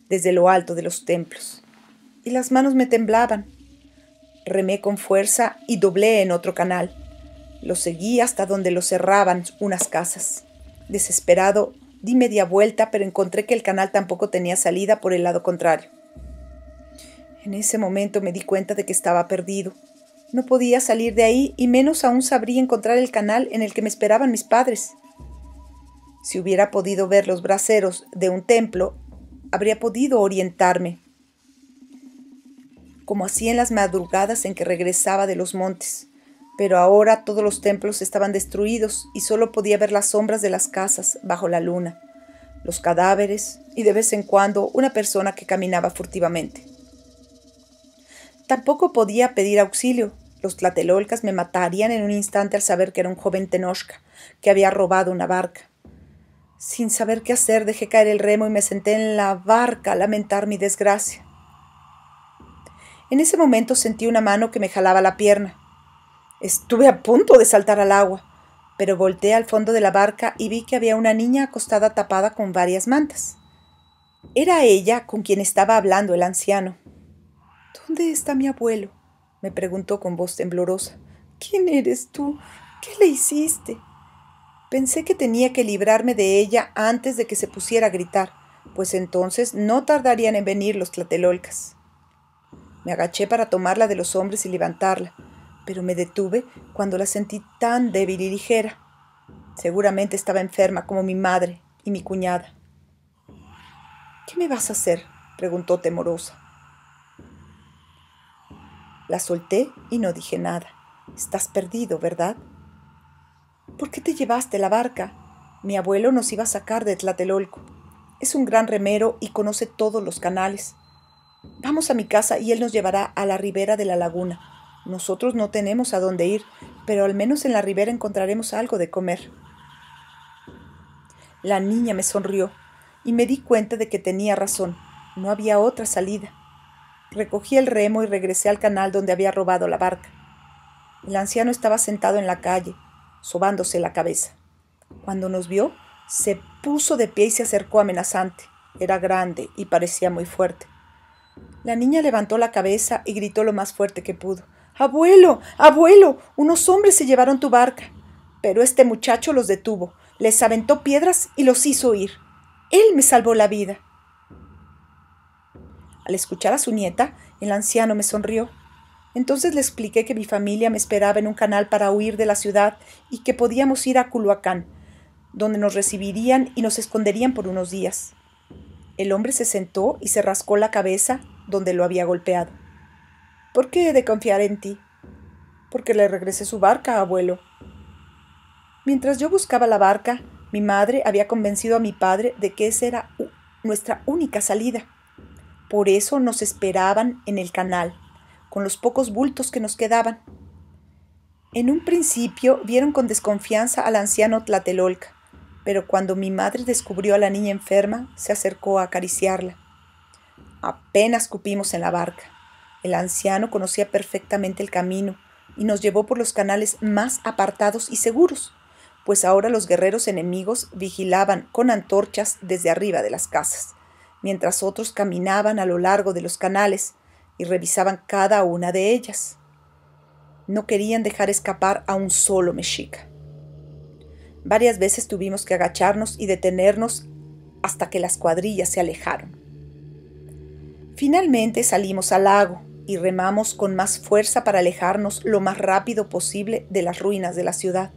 desde lo alto de los templos. Y las manos me temblaban. Remé con fuerza y doblé en otro canal. Lo seguí hasta donde lo cerraban unas casas. Desesperado, di media vuelta, pero encontré que el canal tampoco tenía salida por el lado contrario. En ese momento me di cuenta de que estaba perdido. No podía salir de ahí y menos aún sabría encontrar el canal en el que me esperaban mis padres. Si hubiera podido ver los braseros de un templo, habría podido orientarme, como hacía en las madrugadas en que regresaba de los montes. Pero ahora todos los templos estaban destruidos y solo podía ver las sombras de las casas bajo la luna, los cadáveres y de vez en cuando una persona que caminaba furtivamente. Tampoco podía pedir auxilio. Los tlatelolcas me matarían en un instante al saber que era un joven tenochca que había robado una barca. Sin saber qué hacer, dejé caer el remo y me senté en la barca a lamentar mi desgracia. En ese momento sentí una mano que me jalaba la pierna. Estuve a punto de saltar al agua, pero volteé al fondo de la barca y vi que había una niña acostada tapada con varias mantas. Era ella con quien estaba hablando el anciano. ¿Dónde está mi abuelo?, me preguntó con voz temblorosa. ¿Quién eres tú? ¿Qué le hiciste? Pensé que tenía que librarme de ella antes de que se pusiera a gritar, pues entonces no tardarían en venir los tlatelolcas. Me agaché para tomarla de los hombres y levantarla, pero me detuve cuando la sentí tan débil y ligera. Seguramente estaba enferma como mi madre y mi cuñada. «¿Qué me vas a hacer?», preguntó temorosa. La solté y no dije nada. «Estás perdido, ¿verdad?». «¿Por qué te llevaste la barca? Mi abuelo nos iba a sacar de Tlatelolco. Es un gran remero y conoce todos los canales. Vamos a mi casa y él nos llevará a la ribera de la laguna. Nosotros no tenemos a dónde ir, pero al menos en la ribera encontraremos algo de comer». La niña me sonrió y me di cuenta de que tenía razón. No había otra salida. Recogí el remo y regresé al canal donde había robado la barca. El anciano estaba sentado en la calle, sobándose la cabeza. Cuando nos vio, se puso de pie y se acercó amenazante. Era grande y parecía muy fuerte. La niña levantó la cabeza y gritó lo más fuerte que pudo. «¡Abuelo! ¡Abuelo! Unos hombres se llevaron tu barca». Pero este muchacho los detuvo, les aventó piedras y los hizo huir. Él me salvó la vida. Al escuchar a su nieta, el anciano me sonrió. Entonces le expliqué que mi familia me esperaba en un canal para huir de la ciudad y que podíamos ir a Culhuacán, donde nos recibirían y nos esconderían por unos días. El hombre se sentó y se rascó la cabeza donde lo había golpeado. «¿Por qué he de confiar en ti?». «Porque le regresé su barca, abuelo». Mientras yo buscaba la barca, mi madre había convencido a mi padre de que esa era nuestra única salida. Por eso nos esperaban en el canal, con los pocos bultos que nos quedaban. En un principio vieron con desconfianza al anciano Tlatelolca, pero cuando mi madre descubrió a la niña enferma, se acercó a acariciarla. Apenas cupimos en la barca. El anciano conocía perfectamente el camino y nos llevó por los canales más apartados y seguros, pues ahora los guerreros enemigos vigilaban con antorchas desde arriba de las casas, mientras otros caminaban a lo largo de los canales y revisaban cada una de ellas. No querían dejar escapar a un solo mexica. Varias veces tuvimos que agacharnos y detenernos hasta que las cuadrillas se alejaron. Finalmente salimos al lago y remamos con más fuerza para alejarnos lo más rápido posible de las ruinas de la ciudad.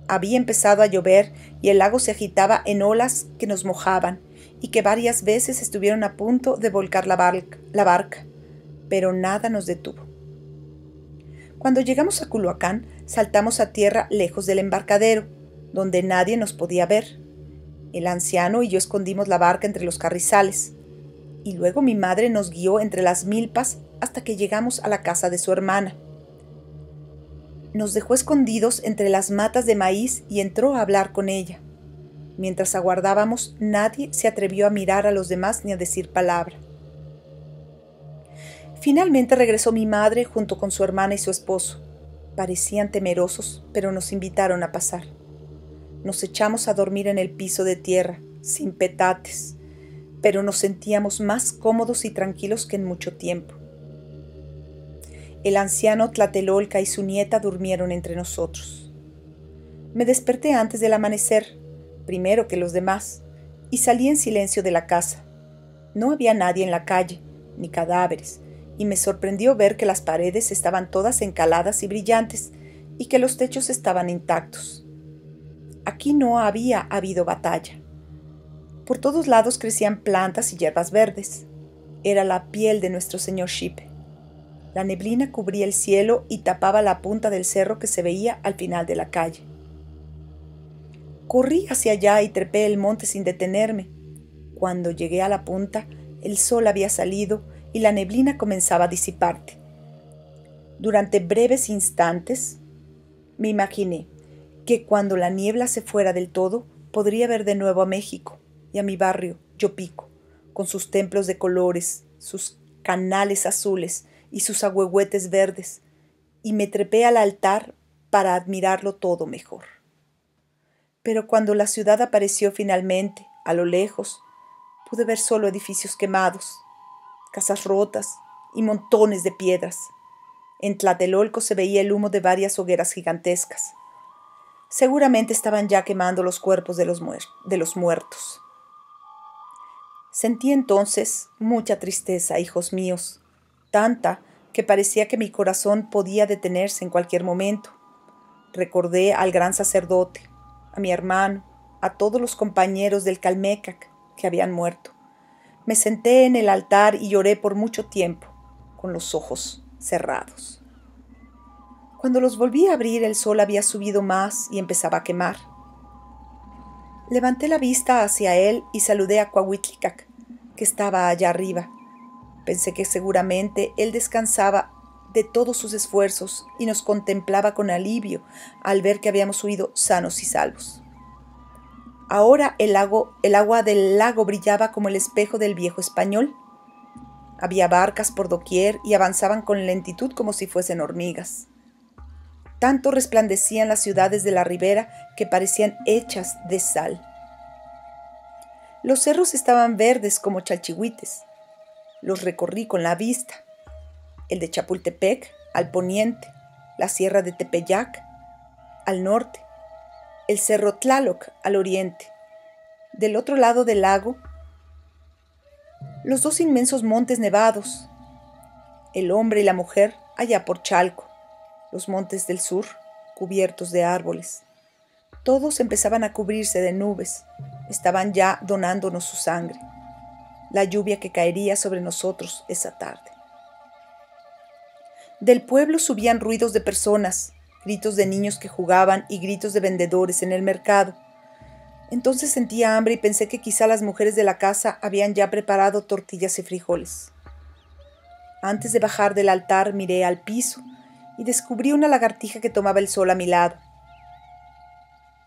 Había empezado a llover y el lago se agitaba en olas que nos mojaban y que varias veces estuvieron a punto de volcar la barca, pero nada nos detuvo. Cuando llegamos a Culhuacán, saltamos a tierra lejos del embarcadero, donde nadie nos podía ver. El anciano y yo escondimos la barca entre los carrizales, y luego mi madre nos guió entre las milpas hasta que llegamos a la casa de su hermana. Nos dejó escondidos entre las matas de maíz y entró a hablar con ella. Mientras aguardábamos, nadie se atrevió a mirar a los demás ni a decir palabra. Finalmente regresó mi madre junto con su hermana y su esposo. Parecían temerosos, pero nos invitaron a pasar. Nos echamos a dormir en el piso de tierra, sin petates, pero nos sentíamos más cómodos y tranquilos que en mucho tiempo. El anciano Tlatelolca y su nieta durmieron entre nosotros. Me desperté antes del amanecer, primero que los demás, y salí en silencio de la casa. No había nadie en la calle, ni cadáveres, y me sorprendió ver que las paredes estaban todas encaladas y brillantes, y que los techos estaban intactos. Aquí no había habido batalla. Por todos lados crecían plantas y hierbas verdes. Era la piel de nuestro señor Xipe. La neblina cubría el cielo y tapaba la punta del cerro que se veía al final de la calle. Corrí hacia allá y trepé el monte sin detenerme. Cuando llegué a la punta, el sol había salido y la neblina comenzaba a disiparse. Durante breves instantes, me imaginé que cuando la niebla se fuera del todo, podría ver de nuevo a México y a mi barrio, Yopico, con sus templos de colores, sus canales azules y sus ahuehuetes verdes, y me trepé al altar para admirarlo todo mejor. Pero cuando la ciudad apareció finalmente, a lo lejos, pude ver solo edificios quemados, casas rotas y montones de piedras. En Tlatelolco se veía el humo de varias hogueras gigantescas. Seguramente estaban ya quemando los cuerpos de los muertos. Sentí entonces mucha tristeza, hijos míos, tanta que parecía que mi corazón podía detenerse en cualquier momento. Recordé al gran sacerdote, a mi hermano, a todos los compañeros del Calmecac que habían muerto. Me senté en el altar y lloré por mucho tiempo, con los ojos cerrados. Cuando los volví a abrir, el sol había subido más y empezaba a quemar. Levanté la vista hacia él y saludé a Cuauhtémoc, que estaba allá arriba. Pensé que seguramente él descansaba de todos sus esfuerzos y nos contemplaba con alivio al ver que habíamos huido sanos y salvos. Ahora el agua del lago brillaba como el espejo del viejo español. Había barcas por doquier y avanzaban con lentitud como si fuesen hormigas. Tanto resplandecían las ciudades de la ribera que parecían hechas de sal. Los cerros estaban verdes como chalchihuites. Los recorrí con la vista. El de Chapultepec al poniente, la sierra de Tepeyac al norte, el cerro Tlaloc al oriente. Del otro lado del lago, los dos inmensos montes nevados, el hombre y la mujer allá por Chalco, los montes del sur cubiertos de árboles. Todos empezaban a cubrirse de nubes, estaban ya donándonos su sangre, la lluvia que caería sobre nosotros esa tarde. Del pueblo subían ruidos de personas, gritos de niños que jugaban y gritos de vendedores en el mercado. Entonces sentía hambre y pensé que quizá las mujeres de la casa habían ya preparado tortillas y frijoles. Antes de bajar del altar miré al piso y descubrí una lagartija que tomaba el sol a mi lado.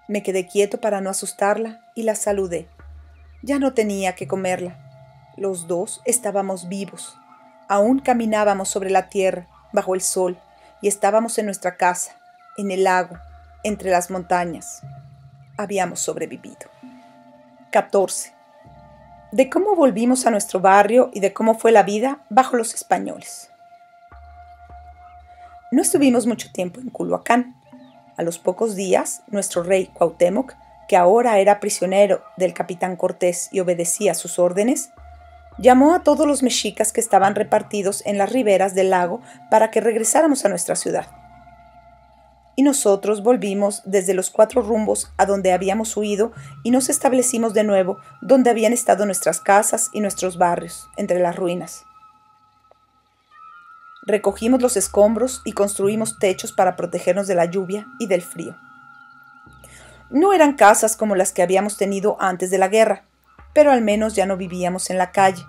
Me quedé quieto para no asustarla y la saludé. Ya no tenía que comerla. Los dos estábamos vivos. Aún caminábamos sobre la tierra, bajo el sol, y estábamos en nuestra casa, en el lago, entre las montañas. Habíamos sobrevivido. 14. De cómo volvimos a nuestro barrio y de cómo fue la vida bajo los españoles. No estuvimos mucho tiempo en Culhuacán. A los pocos días, nuestro rey Cuauhtémoc, que ahora era prisionero del capitán Cortés y obedecía sus órdenes, llamó a todos los mexicas que estaban repartidos en las riberas del lago para que regresáramos a nuestra ciudad. Y nosotros volvimos desde los 4 rumbos a donde habíamos huido y nos establecimos de nuevo donde habían estado nuestras casas y nuestros barrios, entre las ruinas. Recogimos los escombros y construimos techos para protegernos de la lluvia y del frío. No eran casas como las que habíamos tenido antes de la guerra, pero al menos ya no vivíamos en la calle.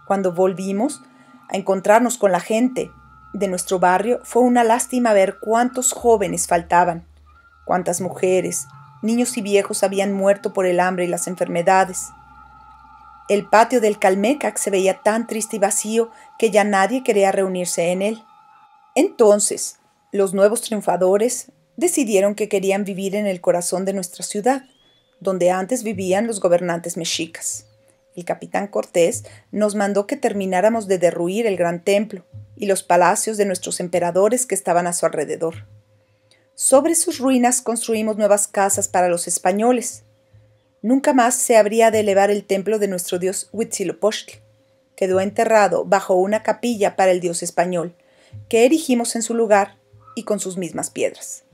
Cuando volvimos a encontrarnos con la gente de nuestro barrio, fue una lástima ver cuántos jóvenes faltaban, cuántas mujeres, niños y viejos habían muerto por el hambre y las enfermedades. El patio del Calmecac se veía tan triste y vacío que ya nadie quería reunirse en él. Entonces, los nuevos triunfadores decidieron que querían vivir en el corazón de nuestra ciudad, donde antes vivían los gobernantes mexicas. El capitán Cortés nos mandó que termináramos de derruir el gran templo y los palacios de nuestros emperadores que estaban a su alrededor. Sobre sus ruinas construimos nuevas casas para los españoles. Nunca más se habría de elevar el templo de nuestro dios Huitzilopochtli. Quedó enterrado bajo una capilla para el dios español, que erigimos en su lugar y con sus mismas piedras.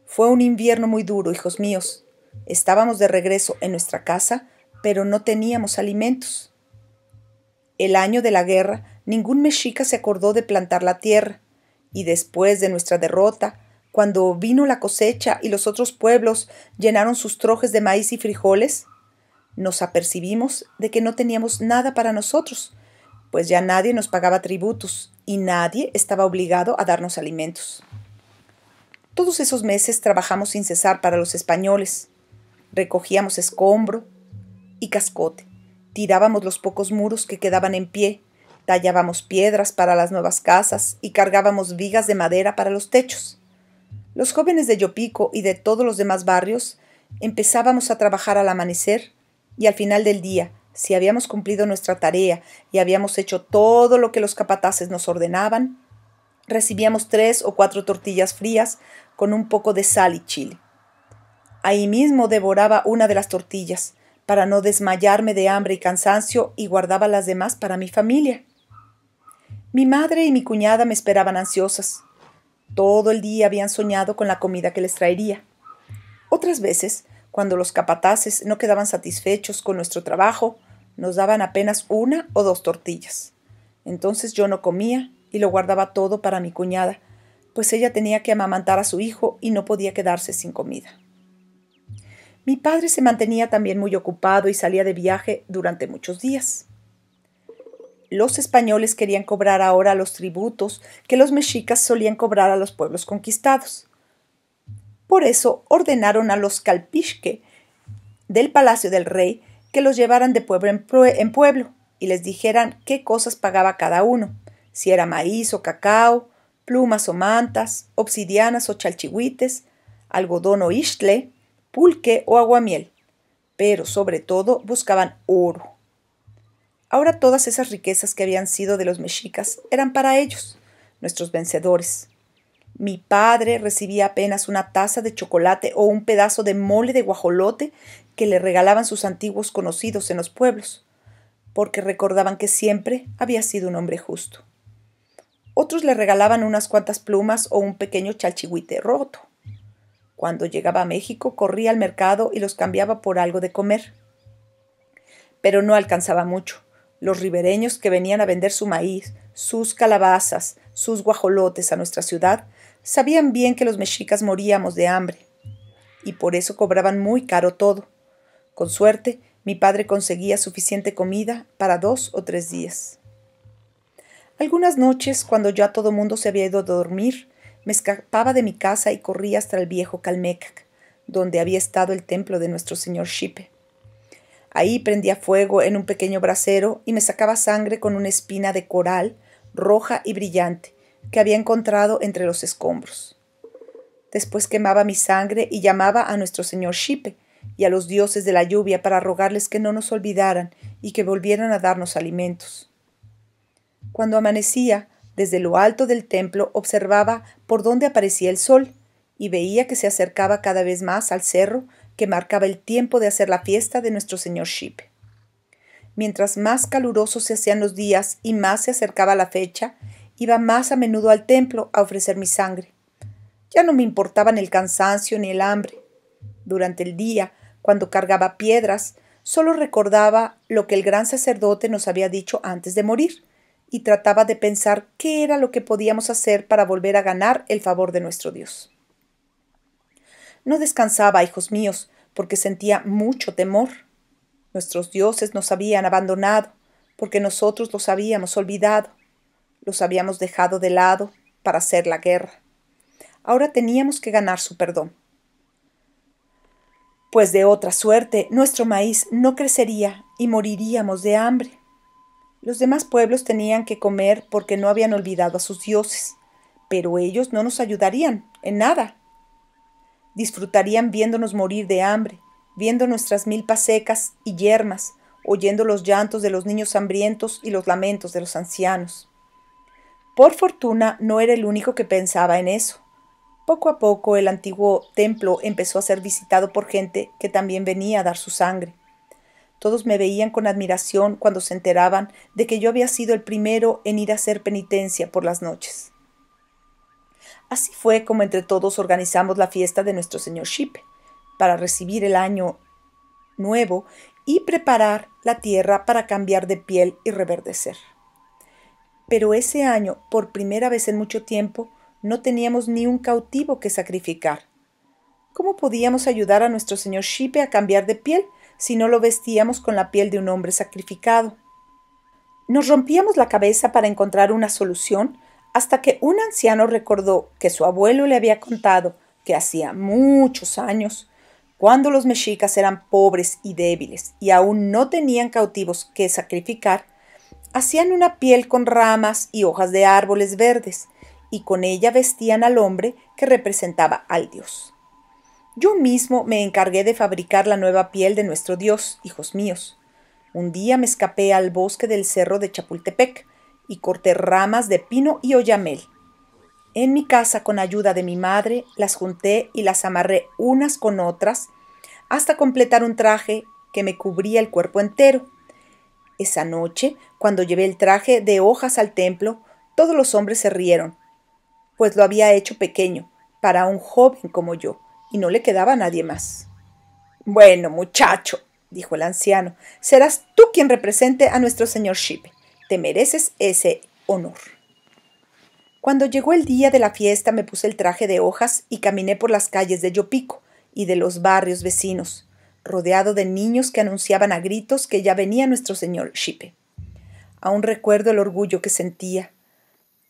Fue un invierno muy duro, hijos míos. Estábamos de regreso en nuestra casa, pero no teníamos alimentos. El año de la guerra, ningún mexica se acordó de plantar la tierra, y después de nuestra derrota, cuando vino la cosecha y los otros pueblos llenaron sus trojes de maíz y frijoles, nos apercibimos de que no teníamos nada para nosotros, pues ya nadie nos pagaba tributos y nadie estaba obligado a darnos alimentos. Todos esos meses trabajamos sin cesar para los españoles. Recogíamos escombro y cascote, tirábamos los pocos muros que quedaban en pie, tallábamos piedras para las nuevas casas y cargábamos vigas de madera para los techos. Los jóvenes de Yopico y de todos los demás barrios empezábamos a trabajar al amanecer y al final del día, si habíamos cumplido nuestra tarea y habíamos hecho todo lo que los capataces nos ordenaban, recibíamos 3 o 4 tortillas frías con un poco de sal y chile. Ahí mismo devoraba una de las tortillas para no desmayarme de hambre y cansancio y guardaba las demás para mi familia. Mi madre y mi cuñada me esperaban ansiosas. Todo el día habían soñado con la comida que les traería. Otras veces, cuando los capataces no quedaban satisfechos con nuestro trabajo, nos daban apenas 1 o 2 tortillas. Entonces yo no comía y lo guardaba todo para mi cuñada, pues ella tenía que amamantar a su hijo y no podía quedarse sin comida. Mi padre se mantenía también muy ocupado y salía de viaje durante muchos días. Los españoles querían cobrar ahora los tributos que los mexicas solían cobrar a los pueblos conquistados. Por eso ordenaron a los calpixque del palacio del rey que los llevaran de pueblo en pueblo y les dijeran qué cosas pagaba cada uno, si era maíz o cacao, plumas o mantas, obsidianas o chalchihuites, algodón o ixtle, pulque o aguamiel, pero sobre todo buscaban oro. Ahora todas esas riquezas que habían sido de los mexicas eran para ellos, nuestros vencedores. Mi padre recibía apenas una taza de chocolate o un pedazo de mole de guajolote que le regalaban sus antiguos conocidos en los pueblos, porque recordaban que siempre había sido un hombre justo. Otros le regalaban unas cuantas plumas o un pequeño chalchihuite roto. Cuando llegaba a México, corría al mercado y los cambiaba por algo de comer. Pero no alcanzaba mucho. Los ribereños que venían a vender su maíz, sus calabazas, sus guajolotes a nuestra ciudad, sabían bien que los mexicas moríamos de hambre, y por eso cobraban muy caro todo. Con suerte, mi padre conseguía suficiente comida para 2 o 3 días. Algunas noches, cuando ya todo mundo se había ido a dormir, me escapaba de mi casa y corría hasta el viejo Calmecac, donde había estado el templo de nuestro señor Xipe. Ahí prendía fuego en un pequeño brasero y me sacaba sangre con una espina de coral roja y brillante que había encontrado entre los escombros. Después quemaba mi sangre y llamaba a nuestro señor Xipe y a los dioses de la lluvia para rogarles que no nos olvidaran y que volvieran a darnos alimentos. Cuando amanecía, desde lo alto del templo observaba por dónde aparecía el sol y veía que se acercaba cada vez más al cerro que marcaba el tiempo de hacer la fiesta de nuestro señor Xipe. Mientras más calurosos se hacían los días y más se acercaba la fecha, iba más a menudo al templo a ofrecer mi sangre. Ya no me importaban el cansancio ni el hambre. Durante el día, cuando cargaba piedras, solo recordaba lo que el gran sacerdote nos había dicho antes de morir, y trataba de pensar qué era lo que podíamos hacer para volver a ganar el favor de nuestro Dios. No descansaba, hijos míos, porque sentía mucho temor. Nuestros dioses nos habían abandonado, porque nosotros los habíamos olvidado, los habíamos dejado de lado para hacer la guerra. Ahora teníamos que ganar su perdón. Pues de otra suerte, nuestro maíz no crecería y moriríamos de hambre. Los demás pueblos tenían que comer porque no habían olvidado a sus dioses, pero ellos no nos ayudarían en nada. Disfrutarían viéndonos morir de hambre, viendo nuestras milpas secas y yermas, oyendo los llantos de los niños hambrientos y los lamentos de los ancianos. Por fortuna, no era el único que pensaba en eso. Poco a poco el antiguo templo empezó a ser visitado por gente que también venía a dar su sangre. Todos me veían con admiración cuando se enteraban de que yo había sido el primero en ir a hacer penitencia por las noches. Así fue como entre todos organizamos la fiesta de nuestro señor Xipe, para recibir el año nuevo y preparar la tierra para cambiar de piel y reverdecer. Pero ese año, por primera vez en mucho tiempo, no teníamos ni un cautivo que sacrificar. ¿Cómo podíamos ayudar a nuestro señor Xipe a cambiar de piel si no lo vestíamos con la piel de un hombre sacrificado? Nos rompíamos la cabeza para encontrar una solución hasta que un anciano recordó que su abuelo le había contado que hacía muchos años, cuando los mexicas eran pobres y débiles y aún no tenían cautivos que sacrificar, hacían una piel con ramas y hojas de árboles verdes y con ella vestían al hombre que representaba al Dios. Yo mismo me encargué de fabricar la nueva piel de nuestro Dios, hijos míos. Un día me escapé al bosque del cerro de Chapultepec y corté ramas de pino y oyamel. En mi casa, con ayuda de mi madre, las junté y las amarré unas con otras hasta completar un traje que me cubría el cuerpo entero. Esa noche, cuando llevé el traje de hojas al templo, todos los hombres se rieron, pues lo había hecho pequeño, para un joven como yo, y no le quedaba a nadie más. «Bueno, muchacho», dijo el anciano, «serás tú quien represente a nuestro señor Shipe. Te mereces ese honor». Cuando llegó el día de la fiesta me puse el traje de hojas y caminé por las calles de Yopico y de los barrios vecinos, rodeado de niños que anunciaban a gritos que ya venía nuestro señor Shipe. Aún recuerdo el orgullo que sentía.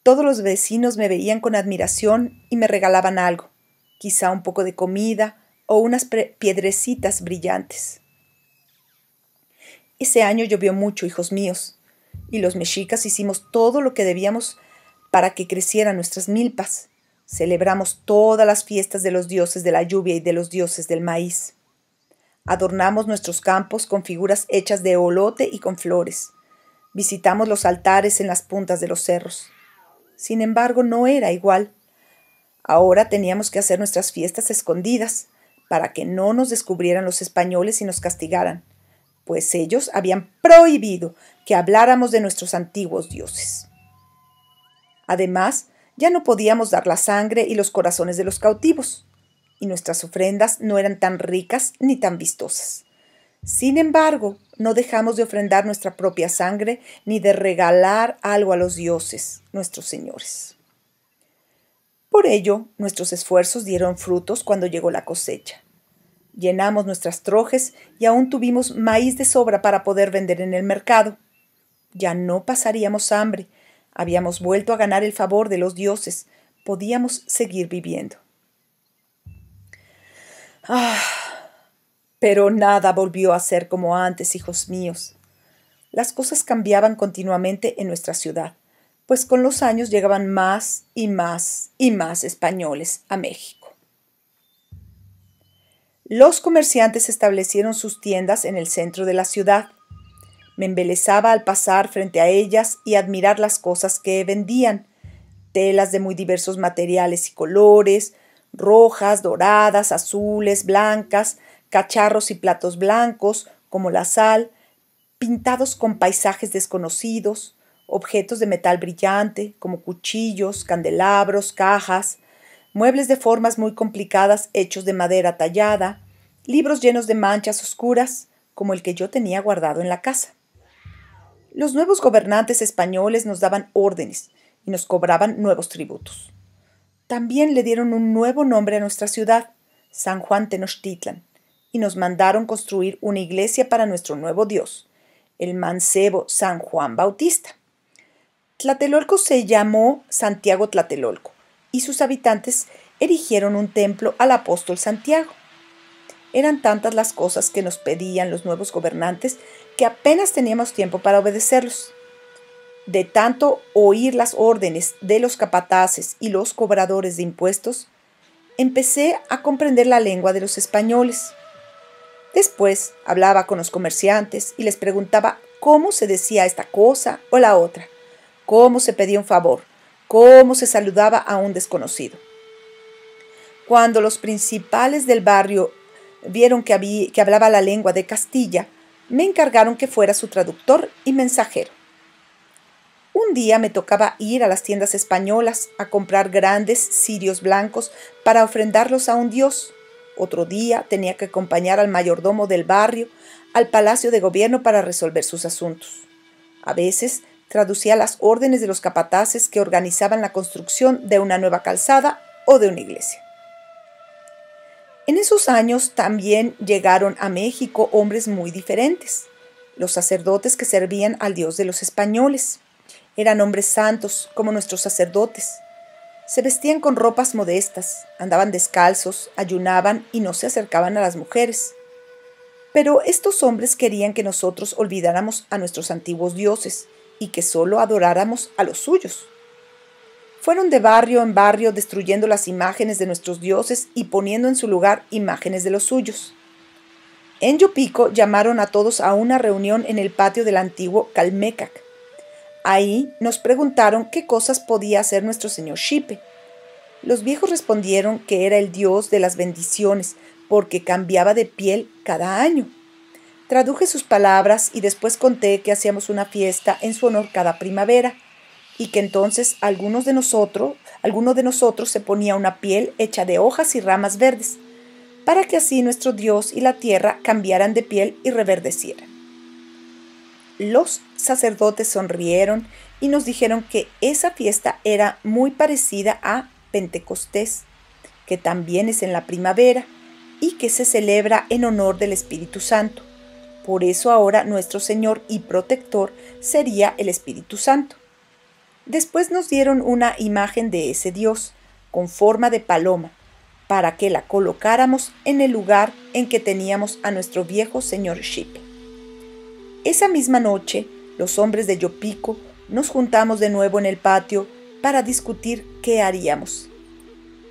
Todos los vecinos me veían con admiración y me regalaban algo, quizá un poco de comida o unas piedrecitas brillantes. Ese año llovió mucho, hijos míos, y los mexicas hicimos todo lo que debíamos para que crecieran nuestras milpas. Celebramos todas las fiestas de los dioses de la lluvia y de los dioses del maíz. Adornamos nuestros campos con figuras hechas de olote y con flores. Visitamos los altares en las puntas de los cerros. Sin embargo, no era igual. Ahora teníamos que hacer nuestras fiestas escondidas, para que no nos descubrieran los españoles y nos castigaran, pues ellos habían prohibido que habláramos de nuestros antiguos dioses. Además, ya no podíamos dar la sangre y los corazones de los cautivos, y nuestras ofrendas no eran tan ricas ni tan vistosas. Sin embargo, no dejamos de ofrendar nuestra propia sangre ni de regalar algo a los dioses, nuestros señores. Por ello, nuestros esfuerzos dieron frutos cuando llegó la cosecha. Llenamos nuestras trojes y aún tuvimos maíz de sobra para poder vender en el mercado. Ya no pasaríamos hambre. Habíamos vuelto a ganar el favor de los dioses. Podíamos seguir viviendo. Pero nada volvió a ser como antes, hijos míos. Las cosas cambiaban continuamente en nuestra ciudad, pues con los años llegaban más y más y más españoles a México. Los comerciantes establecieron sus tiendas en el centro de la ciudad. Me embelesaba al pasar frente a ellas y admirar las cosas que vendían: telas de muy diversos materiales y colores, rojas, doradas, azules, blancas, cacharros y platos blancos, como la sal, pintados con paisajes desconocidos, objetos de metal brillante, como cuchillos, candelabros, cajas, muebles de formas muy complicadas hechos de madera tallada, libros llenos de manchas oscuras, como el que yo tenía guardado en la casa. Los nuevos gobernantes españoles nos daban órdenes y nos cobraban nuevos tributos. También le dieron un nuevo nombre a nuestra ciudad, San Juan Tenochtitlan, y nos mandaron construir una iglesia para nuestro nuevo dios, el mancebo San Juan Bautista. Tlatelolco se llamó Santiago Tlatelolco, y sus habitantes erigieron un templo al apóstol Santiago. Eran tantas las cosas que nos pedían los nuevos gobernantes que apenas teníamos tiempo para obedecerlos. De tanto oír las órdenes de los capataces y los cobradores de impuestos, empecé a comprender la lengua de los españoles. Después hablaba con los comerciantes y les preguntaba cómo se decía esta cosa o la otra, cómo se pedía un favor, cómo se saludaba a un desconocido. Cuando los principales del barrio vieron que hablaba la lengua de Castilla, me encargaron que fuera su traductor y mensajero. Un día me tocaba ir a las tiendas españolas a comprar grandes cirios blancos para ofrendarlos a un dios. Otro día tenía que acompañar al mayordomo del barrio al palacio de gobierno para resolver sus asuntos. A veces traducía las órdenes de los capataces que organizaban la construcción de una nueva calzada o de una iglesia. En esos años también llegaron a México hombres muy diferentes, los sacerdotes que servían al Dios de los españoles. Eran hombres santos, como nuestros sacerdotes. Se vestían con ropas modestas, andaban descalzos, ayunaban y no se acercaban a las mujeres. Pero estos hombres querían que nosotros olvidáramos a nuestros antiguos dioses y que solo adoráramos a los suyos. Fueron de barrio en barrio destruyendo las imágenes de nuestros dioses y poniendo en su lugar imágenes de los suyos. En Yopico llamaron a todos a una reunión en el patio del antiguo Calmecac. Ahí nos preguntaron qué cosas podía hacer nuestro señor Shipe. Los viejos respondieron que era el dios de las bendiciones, porque cambiaba de piel cada año. Traduje sus palabras y después conté que hacíamos una fiesta en su honor cada primavera, y que entonces alguno de nosotros se ponía una piel hecha de hojas y ramas verdes, para que así nuestro Dios y la tierra cambiaran de piel y reverdecieran. Los sacerdotes sonrieron y nos dijeron que esa fiesta era muy parecida a Pentecostés, que también es en la primavera y que se celebra en honor del Espíritu Santo. Por eso ahora nuestro Señor y Protector sería el Espíritu Santo. Después nos dieron una imagen de ese Dios, con forma de paloma, para que la colocáramos en el lugar en que teníamos a nuestro viejo señor Xipe. Esa misma noche, los hombres de Yopico nos juntamos de nuevo en el patio para discutir qué haríamos.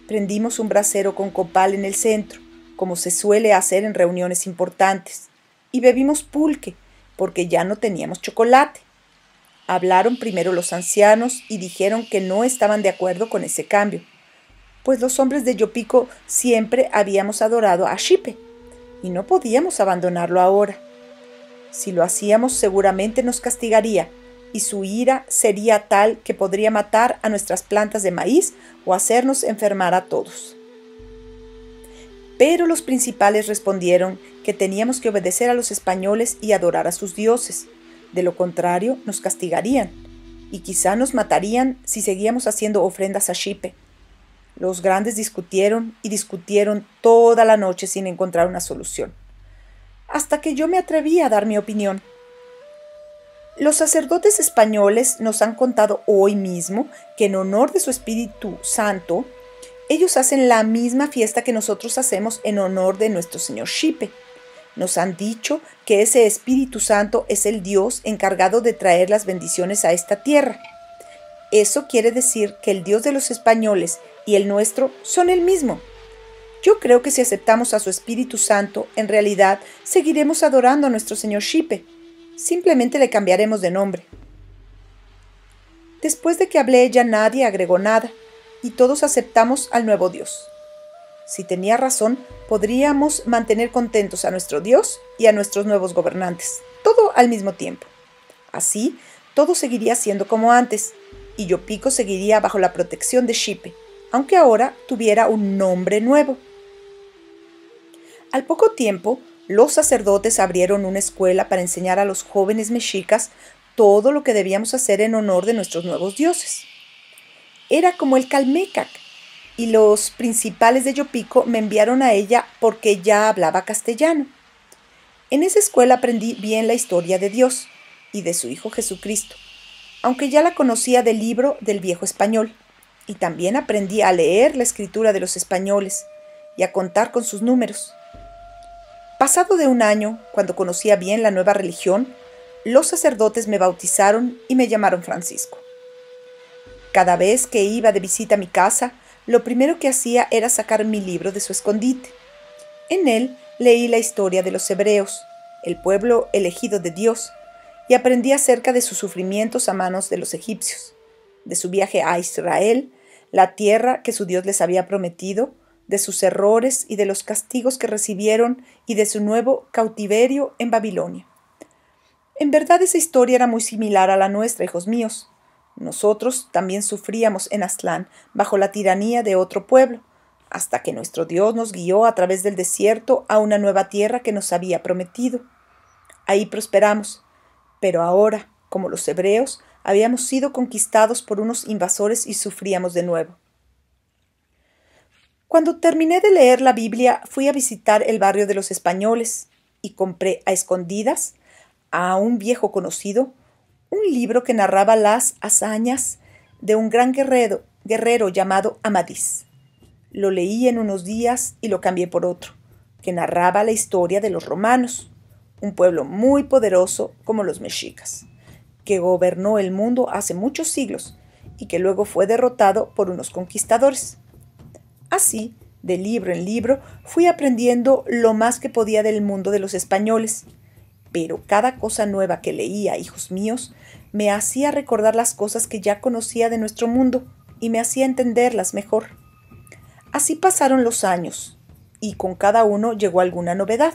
Prendimos un brasero con copal en el centro, como se suele hacer en reuniones importantes, y bebimos pulque, porque ya no teníamos chocolate. Hablaron primero los ancianos y dijeron que no estaban de acuerdo con ese cambio, pues los hombres de Yopico siempre habíamos adorado a Xipe, y no podíamos abandonarlo ahora. Si lo hacíamos, seguramente nos castigaría, y su ira sería tal que podría matar a nuestras plantas de maíz o hacernos enfermar a todos. Pero los principales respondieron que teníamos que obedecer a los españoles y adorar a sus dioses. De lo contrario, nos castigarían, y quizá nos matarían si seguíamos haciendo ofrendas a Xipe. Los grandes discutieron y discutieron toda la noche sin encontrar una solución, hasta que yo me atreví a dar mi opinión. Los sacerdotes españoles nos han contado hoy mismo que en honor de su Espíritu Santo, ellos hacen la misma fiesta que nosotros hacemos en honor de nuestro Señor Xipe. Nos han dicho que ese Espíritu Santo es el Dios encargado de traer las bendiciones a esta tierra. Eso quiere decir que el Dios de los españoles y el nuestro son el mismo. Yo creo que si aceptamos a su Espíritu Santo, en realidad seguiremos adorando a nuestro Señor Xipe. Simplemente le cambiaremos de nombre. Después de que hablé, ya nadie agregó nada, y todos aceptamos al nuevo Dios. Si tenía razón, podríamos mantener contentos a nuestro Dios y a nuestros nuevos gobernantes, todo al mismo tiempo. Así, todo seguiría siendo como antes, y Yopico seguiría bajo la protección de Xipe, aunque ahora tuviera un nombre nuevo. Al poco tiempo, los sacerdotes abrieron una escuela para enseñar a los jóvenes mexicas todo lo que debíamos hacer en honor de nuestros nuevos dioses. Era como el Calmecac, y los principales de Yopico me enviaron a ella porque ya hablaba castellano. En esa escuela aprendí bien la historia de Dios y de su Hijo Jesucristo, aunque ya la conocía del libro del viejo español, y también aprendí a leer la escritura de los españoles y a contar con sus números. Pasado de un año, cuando conocía bien la nueva religión, los sacerdotes me bautizaron y me llamaron Francisco. Cada vez que iba de visita a mi casa, lo primero que hacía era sacar mi libro de su escondite. En él leí la historia de los hebreos, el pueblo elegido de Dios, y aprendí acerca de sus sufrimientos a manos de los egipcios, de su viaje a Israel, la tierra que su Dios les había prometido, de sus errores y de los castigos que recibieron y de su nuevo cautiverio en Babilonia. En verdad esa historia era muy similar a la nuestra, hijos míos. Nosotros también sufríamos en Aztlán bajo la tiranía de otro pueblo, hasta que nuestro Dios nos guió a través del desierto a una nueva tierra que nos había prometido. Ahí prosperamos, pero ahora, como los hebreos, habíamos sido conquistados por unos invasores y sufríamos de nuevo. Cuando terminé de leer la Biblia, fui a visitar el barrio de los españoles y compré a escondidas a un viejo conocido un libro que narraba las hazañas de un gran guerrero llamado Amadís. Lo leí en unos días y lo cambié por otro, que narraba la historia de los romanos, un pueblo muy poderoso como los mexicas, que gobernó el mundo hace muchos siglos y que luego fue derrotado por unos conquistadores. Así, de libro en libro, fui aprendiendo lo más que podía del mundo de los españoles, pero cada cosa nueva que leía, hijos míos, me hacía recordar las cosas que ya conocía de nuestro mundo y me hacía entenderlas mejor. Así pasaron los años, y con cada uno llegó alguna novedad.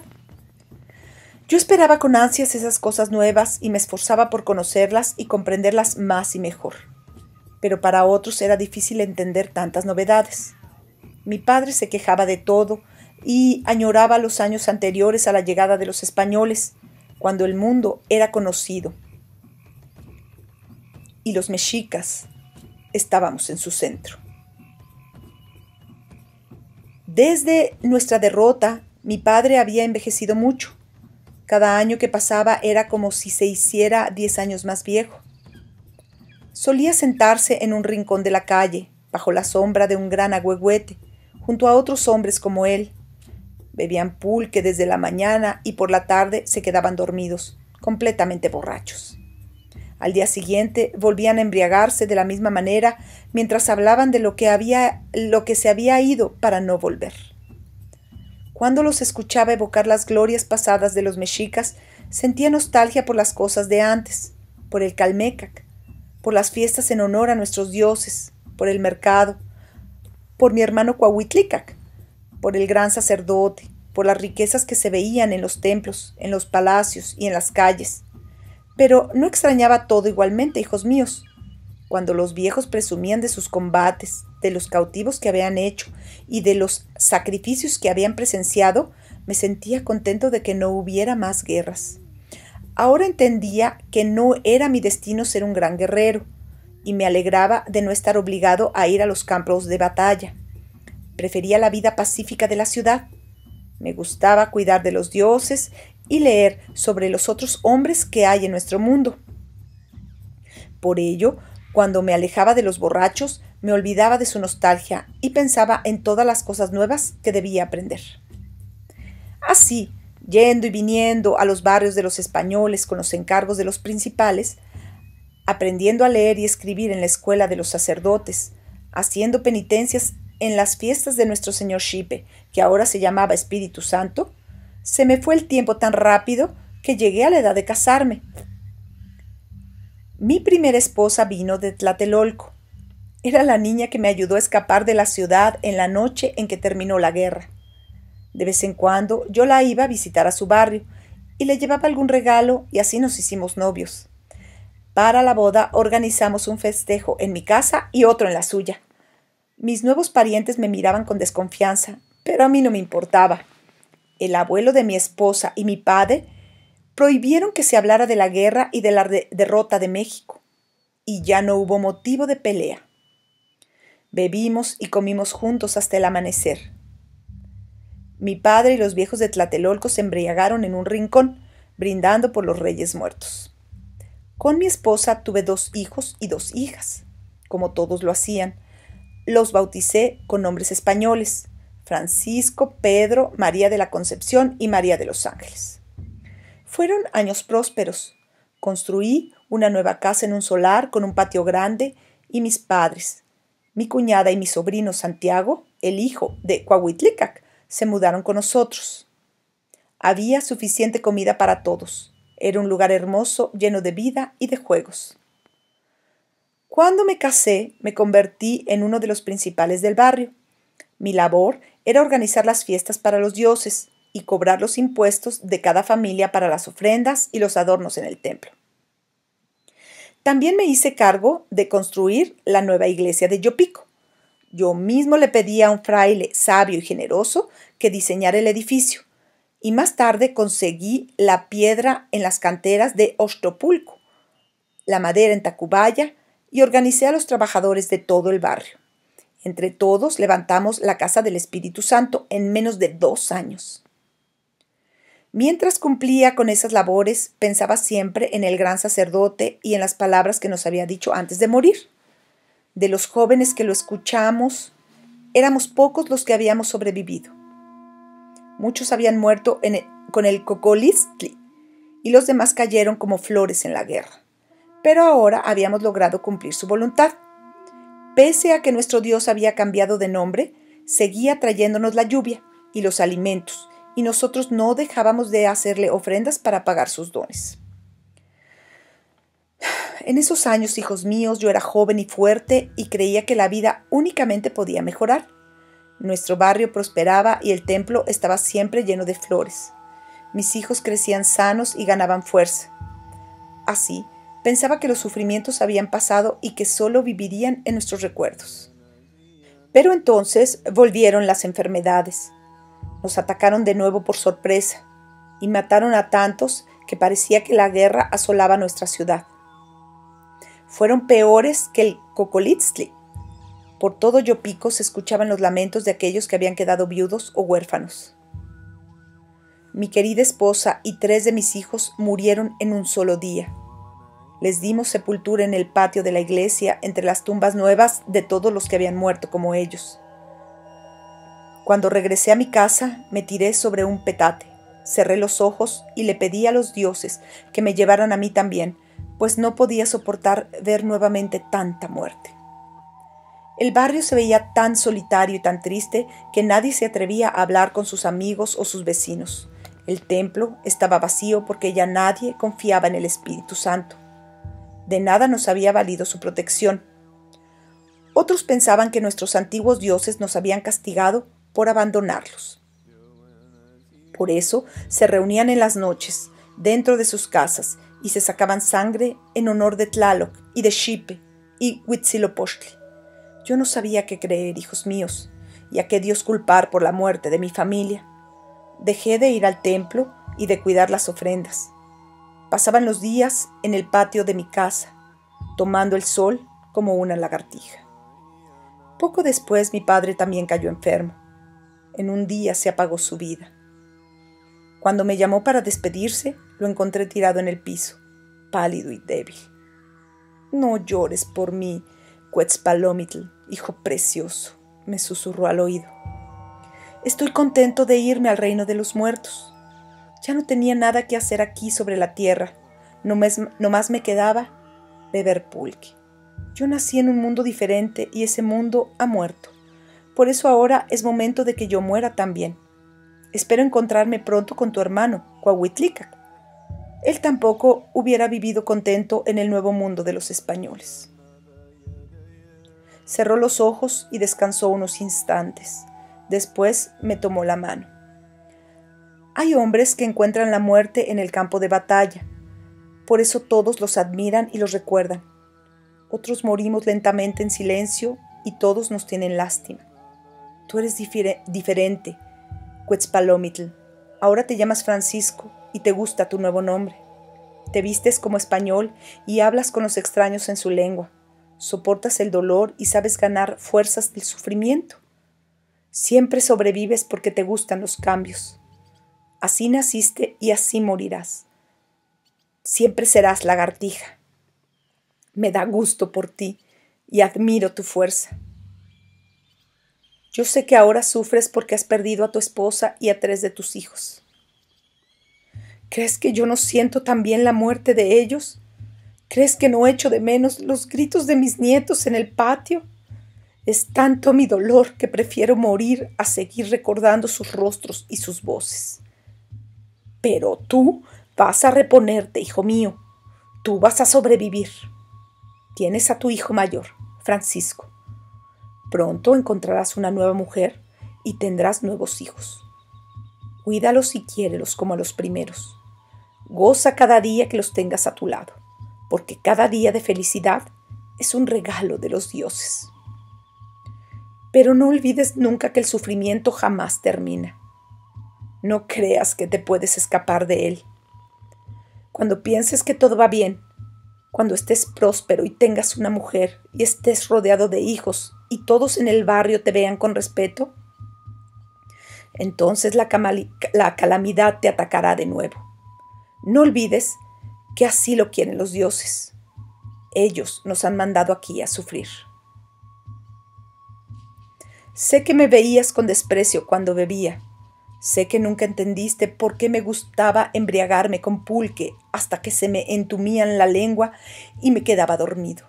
Yo esperaba con ansias esas cosas nuevas y me esforzaba por conocerlas y comprenderlas más y mejor. Pero para otros era difícil entender tantas novedades. Mi padre se quejaba de todo, y añoraba los años anteriores a la llegada de los españoles, cuando el mundo era conocido y los mexicas estábamos en su centro. Desde nuestra derrota, mi padre había envejecido mucho. Cada año que pasaba era como si se hiciera 10 años más viejo. Solía sentarse en un rincón de la calle, bajo la sombra de un gran agüehuete, junto a otros hombres como él. Bebían pulque desde la mañana y por la tarde se quedaban dormidos, completamente borrachos. Al día siguiente volvían a embriagarse de la misma manera mientras hablaban de lo que se había ido para no volver. Cuando los escuchaba evocar las glorias pasadas de los mexicas, sentía nostalgia por las cosas de antes, por el Calmecac, por las fiestas en honor a nuestros dioses, por el mercado, por mi hermano Cuauhitlicac, por el gran sacerdote, por las riquezas que se veían en los templos, en los palacios y en las calles. Pero no extrañaba todo igualmente, hijos míos. Cuando los viejos presumían de sus combates, de los cautivos que habían hecho y de los sacrificios que habían presenciado, me sentía contento de que no hubiera más guerras. Ahora entendía que no era mi destino ser un gran guerrero, y me alegraba de no estar obligado a ir a los campos de batalla. Prefería la vida pacífica de la ciudad. Me gustaba cuidar de los dioses y leer sobre los otros hombres que hay en nuestro mundo. Por ello, cuando me alejaba de los borrachos, me olvidaba de su nostalgia y pensaba en todas las cosas nuevas que debía aprender. Así, yendo y viniendo a los barrios de los españoles con los encargos de los principales, aprendiendo a leer y escribir en la escuela de los sacerdotes, haciendo penitencias en las fiestas de nuestro señor Xipe, que ahora se llamaba Espíritu Santo, se me fue el tiempo tan rápido que llegué a la edad de casarme. Mi primera esposa vino de Tlatelolco. Era la niña que me ayudó a escapar de la ciudad en la noche en que terminó la guerra. De vez en cuando yo la iba a visitar a su barrio y le llevaba algún regalo y así nos hicimos novios. Para la boda organizamos un festejo en mi casa y otro en la suya. Mis nuevos parientes me miraban con desconfianza, pero a mí no me importaba. El abuelo de mi esposa y mi padre prohibieron que se hablara de la guerra y de la derrota de México, y ya no hubo motivo de pelea. Bebimos y comimos juntos hasta el amanecer. Mi padre y los viejos de Tlatelolco se embriagaron en un rincón, brindando por los reyes muertos. Con mi esposa tuve 2 hijos y 2 hijas, como todos lo hacían. Los bauticé con nombres españoles: Francisco, Pedro, María de la Concepción y María de los Ángeles. Fueron años prósperos. Construí una nueva casa en un solar con un patio grande y mis padres, mi cuñada y mi sobrino Santiago, el hijo de Cuauhitlicac, se mudaron con nosotros. Había suficiente comida para todos. Era un lugar hermoso, lleno de vida y de juegos. Cuando me casé, me convertí en uno de los principales del barrio. Mi labor era organizar las fiestas para los dioses y cobrar los impuestos de cada familia para las ofrendas y los adornos en el templo. También me hice cargo de construir la nueva iglesia de Yopico. Yo mismo le pedí a un fraile sabio y generoso que diseñara el edificio, y más tarde conseguí la piedra en las canteras de Oxtopulco, la madera en Tacubaya, y organicé a los trabajadores de todo el barrio. Entre todos levantamos la casa del Espíritu Santo en menos de 2 años. Mientras cumplía con esas labores, pensaba siempre en el gran sacerdote y en las palabras que nos había dicho antes de morir. De los jóvenes que lo escuchamos, éramos pocos los que habíamos sobrevivido. Muchos habían muerto con el Cocoliztli y los demás cayeron como flores en la guerra. Pero ahora habíamos logrado cumplir su voluntad. Pese a que nuestro Dios había cambiado de nombre, seguía trayéndonos la lluvia y los alimentos, y nosotros no dejábamos de hacerle ofrendas para pagar sus dones. En esos años, hijos míos, yo era joven y fuerte y creía que la vida únicamente podía mejorar. Nuestro barrio prosperaba y el templo estaba siempre lleno de flores. Mis hijos crecían sanos y ganaban fuerza. Así, pensaba que los sufrimientos habían pasado y que solo vivirían en nuestros recuerdos. Pero entonces volvieron las enfermedades. Nos atacaron de nuevo por sorpresa y mataron a tantos que parecía que la guerra asolaba nuestra ciudad. Fueron peores que el Cocolitzli. Por todo Yopico se escuchaban los lamentos de aquellos que habían quedado viudos o huérfanos. Mi querida esposa y 3 de mis hijos murieron en un solo día. Les dimos sepultura en el patio de la iglesia entre las tumbas nuevas de todos los que habían muerto como ellos. Cuando regresé a mi casa, me tiré sobre un petate, cerré los ojos y le pedí a los dioses que me llevaran a mí también, pues no podía soportar ver nuevamente tanta muerte. El barrio se veía tan solitario y tan triste que nadie se atrevía a hablar con sus amigos o sus vecinos. El templo estaba vacío porque ya nadie confiaba en el Espíritu Santo. De nada nos había valido su protección. Otros pensaban que nuestros antiguos dioses nos habían castigado por abandonarlos. Por eso se reunían en las noches, dentro de sus casas, y se sacaban sangre en honor de Tlaloc y de Xipe y Huitzilopochtli. Yo no sabía qué creer, hijos míos, y a qué Dios culpar por la muerte de mi familia. Dejé de ir al templo y de cuidar las ofrendas. Pasaban los días en el patio de mi casa, tomando el sol como una lagartija. Poco después mi padre también cayó enfermo. En un día se apagó su vida. Cuando me llamó para despedirse, lo encontré tirado en el piso, pálido y débil. No llores por mí, Quetzalcóatl, hijo precioso, me susurró al oído. Estoy contento de irme al reino de los muertos. Ya no tenía nada que hacer aquí sobre la tierra. Nomás me quedaba beber pulque. Yo nací en un mundo diferente y ese mundo ha muerto. Por eso ahora es momento de que yo muera también. Espero encontrarme pronto con tu hermano, Cuauhitlicac. Él tampoco hubiera vivido contento en el nuevo mundo de los españoles. Cerró los ojos y descansó unos instantes. Después me tomó la mano. Hay hombres que encuentran la muerte en el campo de batalla. Por eso todos los admiran y los recuerdan. Otros morimos lentamente en silencio y todos nos tienen lástima. Tú eres diferente, Quetzalcóatl. Ahora te llamas Francisco y te gusta tu nuevo nombre. Te vistes como español y hablas con los extraños en su lengua. Soportas el dolor y sabes ganar fuerzas del sufrimiento. Siempre sobrevives porque te gustan los cambios. Así naciste y así morirás. Siempre serás lagartija. Me da gusto por ti y admiro tu fuerza. Yo sé que ahora sufres porque has perdido a tu esposa y a 3 de tus hijos. ¿Crees que yo no siento también la muerte de ellos? ¿Crees que no echo de menos los gritos de mis nietos en el patio? Es tanto mi dolor que prefiero morir a seguir recordando sus rostros y sus voces. Pero tú vas a reponerte, hijo mío. Tú vas a sobrevivir. Tienes a tu hijo mayor, Francisco. Pronto encontrarás una nueva mujer y tendrás nuevos hijos. Cuídalos y quiérelos como a los primeros. Goza cada día que los tengas a tu lado, porque cada día de felicidad es un regalo de los dioses. Pero no olvides nunca que el sufrimiento jamás termina. No creas que te puedes escapar de él. Cuando pienses que todo va bien, cuando estés próspero y tengas una mujer y estés rodeado de hijos y todos en el barrio te vean con respeto, entonces la calamidad te atacará de nuevo. No olvides que así lo quieren los dioses. Ellos nos han mandado aquí a sufrir. Sé que me veías con desprecio cuando bebía. Sé que nunca entendiste por qué me gustaba embriagarme con pulque hasta que se me entumían la lengua y me quedaba dormido.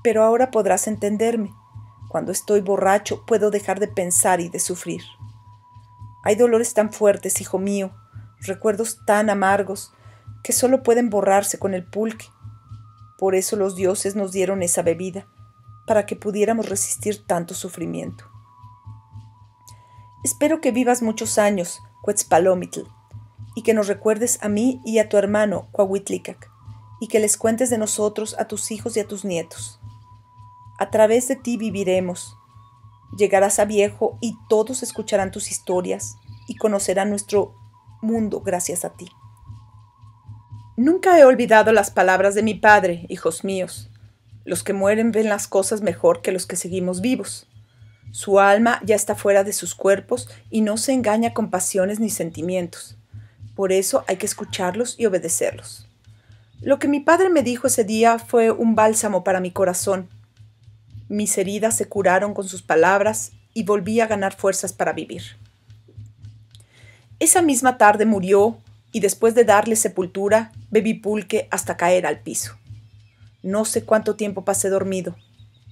Pero ahora podrás entenderme. Cuando estoy borracho puedo dejar de pensar y de sufrir. Hay dolores tan fuertes, hijo mío, recuerdos tan amargos, que solo pueden borrarse con el pulque. Por eso los dioses nos dieron esa bebida, para que pudiéramos resistir tanto sufrimiento. Espero que vivas muchos años, Quetzalcóatl, y que nos recuerdes a mí y a tu hermano, Cuauhitlicac, y que les cuentes de nosotros a tus hijos y a tus nietos. A través de ti viviremos, Llegarás a viejo y todos escucharán tus historias y conocerán nuestro mundo gracias a ti. Nunca he olvidado las palabras de mi padre, hijos míos. Los que mueren ven las cosas mejor que los que seguimos vivos. Su alma ya está fuera de sus cuerpos y no se engaña con pasiones ni sentimientos. Por eso hay que escucharlos y obedecerlos. Lo que mi padre me dijo ese día fue un bálsamo para mi corazón. Mis heridas se curaron con sus palabras y volví a ganar fuerzas para vivir. Esa misma tarde murió y después de darle sepultura, bebí pulque hasta caer al piso. No sé cuánto tiempo pasé dormido,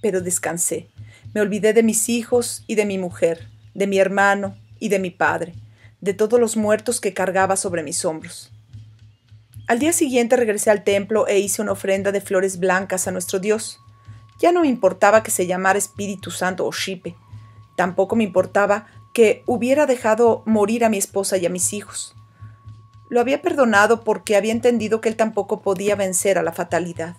pero descansé. Me olvidé de mis hijos y de mi mujer, de mi hermano y de mi padre, de todos los muertos que cargaba sobre mis hombros. Al día siguiente regresé al templo e hice una ofrenda de flores blancas a nuestro Dios. Ya no me importaba que se llamara Espíritu Santo o Xipe. Tampoco me importaba que hubiera dejado morir a mi esposa y a mis hijos. Lo había perdonado porque había entendido que él tampoco podía vencer a la fatalidad.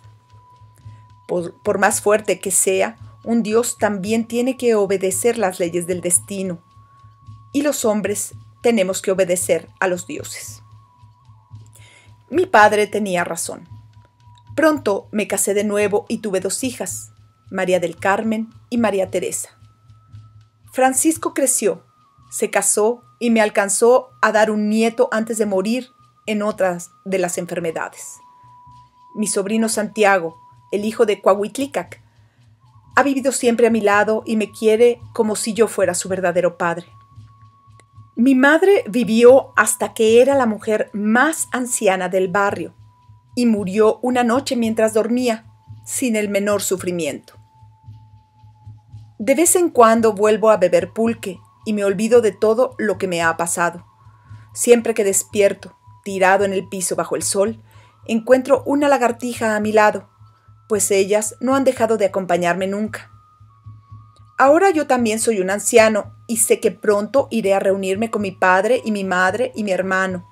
Por más fuerte que sea, un Dios también tiene que obedecer las leyes del destino. Y los hombres tenemos que obedecer a los dioses. Mi padre tenía razón. Pronto me casé de nuevo y tuve 2 hijas, María del Carmen y María Teresa. Francisco creció, se casó y me alcanzó a dar un nieto antes de morir en otras de las enfermedades. Mi sobrino Santiago, el hijo de Coahuitlicac, ha vivido siempre a mi lado y me quiere como si yo fuera su verdadero padre. Mi madre vivió hasta que era la mujer más anciana del barrio y murió una noche mientras dormía, sin el menor sufrimiento. De vez en cuando vuelvo a beber pulque y me olvido de todo lo que me ha pasado. Siempre que despierto, tirado en el piso bajo el sol, encuentro una lagartija a mi lado, pues ellas no han dejado de acompañarme nunca. Ahora yo también soy un anciano y sé que pronto iré a reunirme con mi padre y mi madre y mi hermano.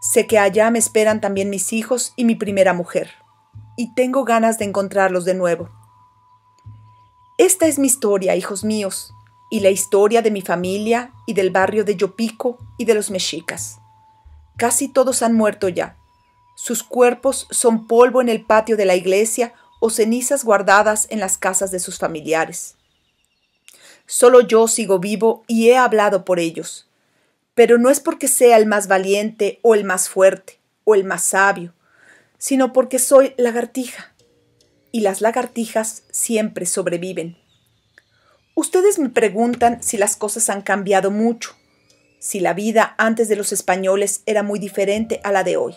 Sé que allá me esperan también mis hijos y mi primera mujer, y tengo ganas de encontrarlos de nuevo. Esta es mi historia, hijos míos, y la historia de mi familia y del barrio de Yopico y de los mexicas. Casi todos han muerto ya. Sus cuerpos son polvo en el patio de la iglesia o cenizas guardadas en las casas de sus familiares. Solo yo sigo vivo y he hablado por ellos. Pero no es porque sea el más valiente o el más fuerte o el más sabio, sino porque soy lagartija. Y las lagartijas siempre sobreviven. Ustedes me preguntan si las cosas han cambiado mucho, si la vida antes de los españoles era muy diferente a la de hoy.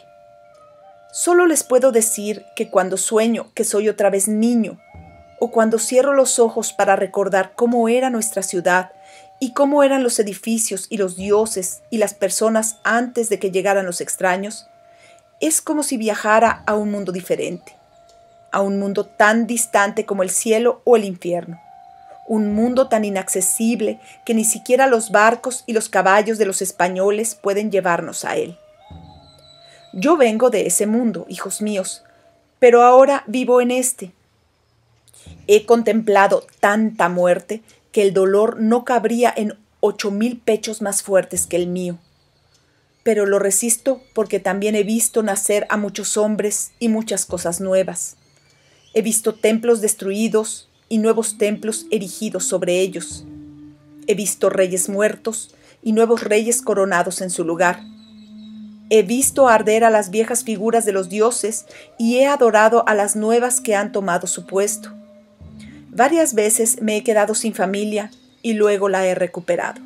Solo les puedo decir que cuando sueño que soy otra vez niño, o cuando cierro los ojos para recordar cómo era nuestra ciudad y cómo eran los edificios y los dioses y las personas antes de que llegaran los extraños, es como si viajara a un mundo diferente, a un mundo tan distante como el cielo o el infierno, un mundo tan inaccesible que ni siquiera los barcos y los caballos de los españoles pueden llevarnos a él. Yo vengo de ese mundo, hijos míos, pero ahora vivo en este. He contemplado tanta muerte que el dolor no cabría en 8,000 pechos más fuertes que el mío. Pero lo resisto porque también he visto nacer a muchos hombres y muchas cosas nuevas. He visto templos destruidos y nuevos templos erigidos sobre ellos. He visto reyes muertos y nuevos reyes coronados en su lugar. He visto arder a las viejas figuras de los dioses y he adorado a las nuevas que han tomado su puesto. Varias veces me he quedado sin familia y luego la he recuperado.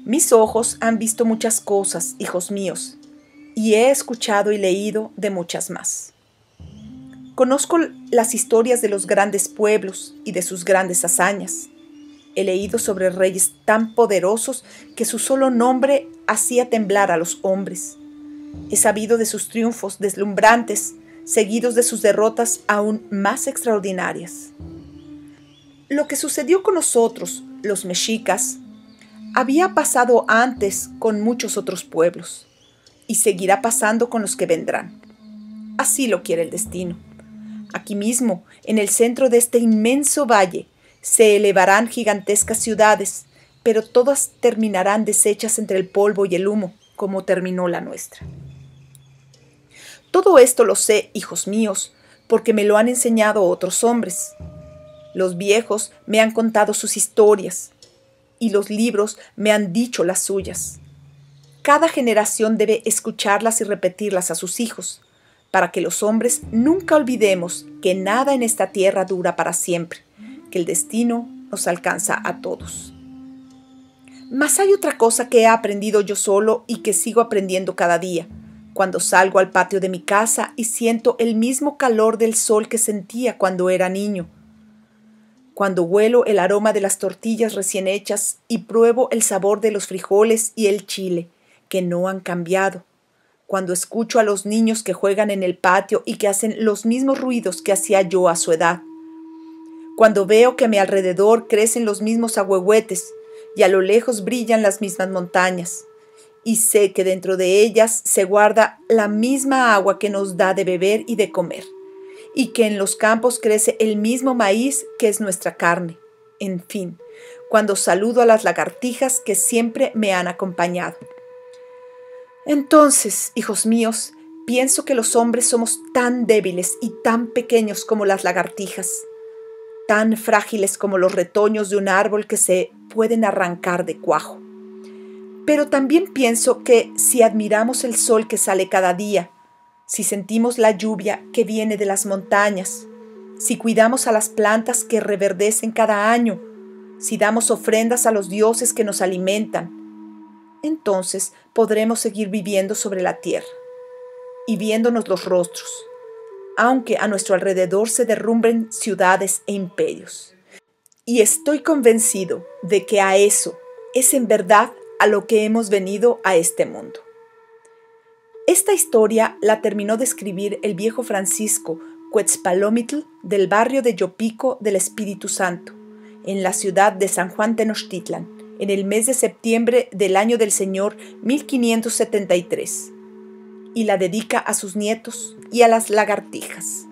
Mis ojos han visto muchas cosas, hijos míos, y he escuchado y leído de muchas más. Conozco las historias de los grandes pueblos y de sus grandes hazañas. He leído sobre reyes tan poderosos que su solo nombre hacía temblar a los hombres. He sabido de sus triunfos deslumbrantes, seguidos de sus derrotas aún más extraordinarias. Lo que sucedió con nosotros, los mexicas, había pasado antes con muchos otros pueblos y seguirá pasando con los que vendrán. Así lo quiere el destino. Aquí mismo, en el centro de este inmenso valle, Se elevarán gigantescas ciudades, pero todas terminarán deshechas entre el polvo y el humo, como terminó la nuestra. Todo esto lo sé, hijos míos, porque me lo han enseñado otros hombres. Los viejos me han contado sus historias, y los libros me han dicho las suyas. Cada generación debe escucharlas y repetirlas a sus hijos, para que los hombres nunca olvidemos que nada en esta tierra dura para siempre, que el destino nos alcanza a todos. Mas hay otra cosa que he aprendido yo solo y que sigo aprendiendo cada día, cuando salgo al patio de mi casa y siento el mismo calor del sol que sentía cuando era niño, cuando huelo el aroma de las tortillas recién hechas y pruebo el sabor de los frijoles y el chile, que no han cambiado, cuando escucho a los niños que juegan en el patio y que hacen los mismos ruidos que hacía yo a su edad, cuando veo que a mi alrededor crecen los mismos ahuehuetes y a lo lejos brillan las mismas montañas, y sé que dentro de ellas se guarda la misma agua que nos da de beber y de comer, y que en los campos crece el mismo maíz que es nuestra carne. En fin, cuando saludo a las lagartijas que siempre me han acompañado. Entonces, hijos míos, pienso que los hombres somos tan débiles y tan pequeños como las lagartijas, tan frágiles como los retoños de un árbol que se pueden arrancar de cuajo. Pero también pienso que si admiramos el sol que sale cada día, si sentimos la lluvia que viene de las montañas, si cuidamos a las plantas que reverdecen cada año, si damos ofrendas a los dioses que nos alimentan, entonces podremos seguir viviendo sobre la tierra y viéndonos los rostros, aunque a nuestro alrededor se derrumben ciudades e imperios. Y estoy convencido de que a eso es en verdad a lo que hemos venido a este mundo. Esta historia la terminó de escribir el viejo Francisco Quetzalcóatl del barrio de Yopico del Espíritu Santo, en la ciudad de San Juan Tenochtitlan, en el mes de septiembre del año del Señor 1573, y la dedica a sus nietos y a las lagartijas.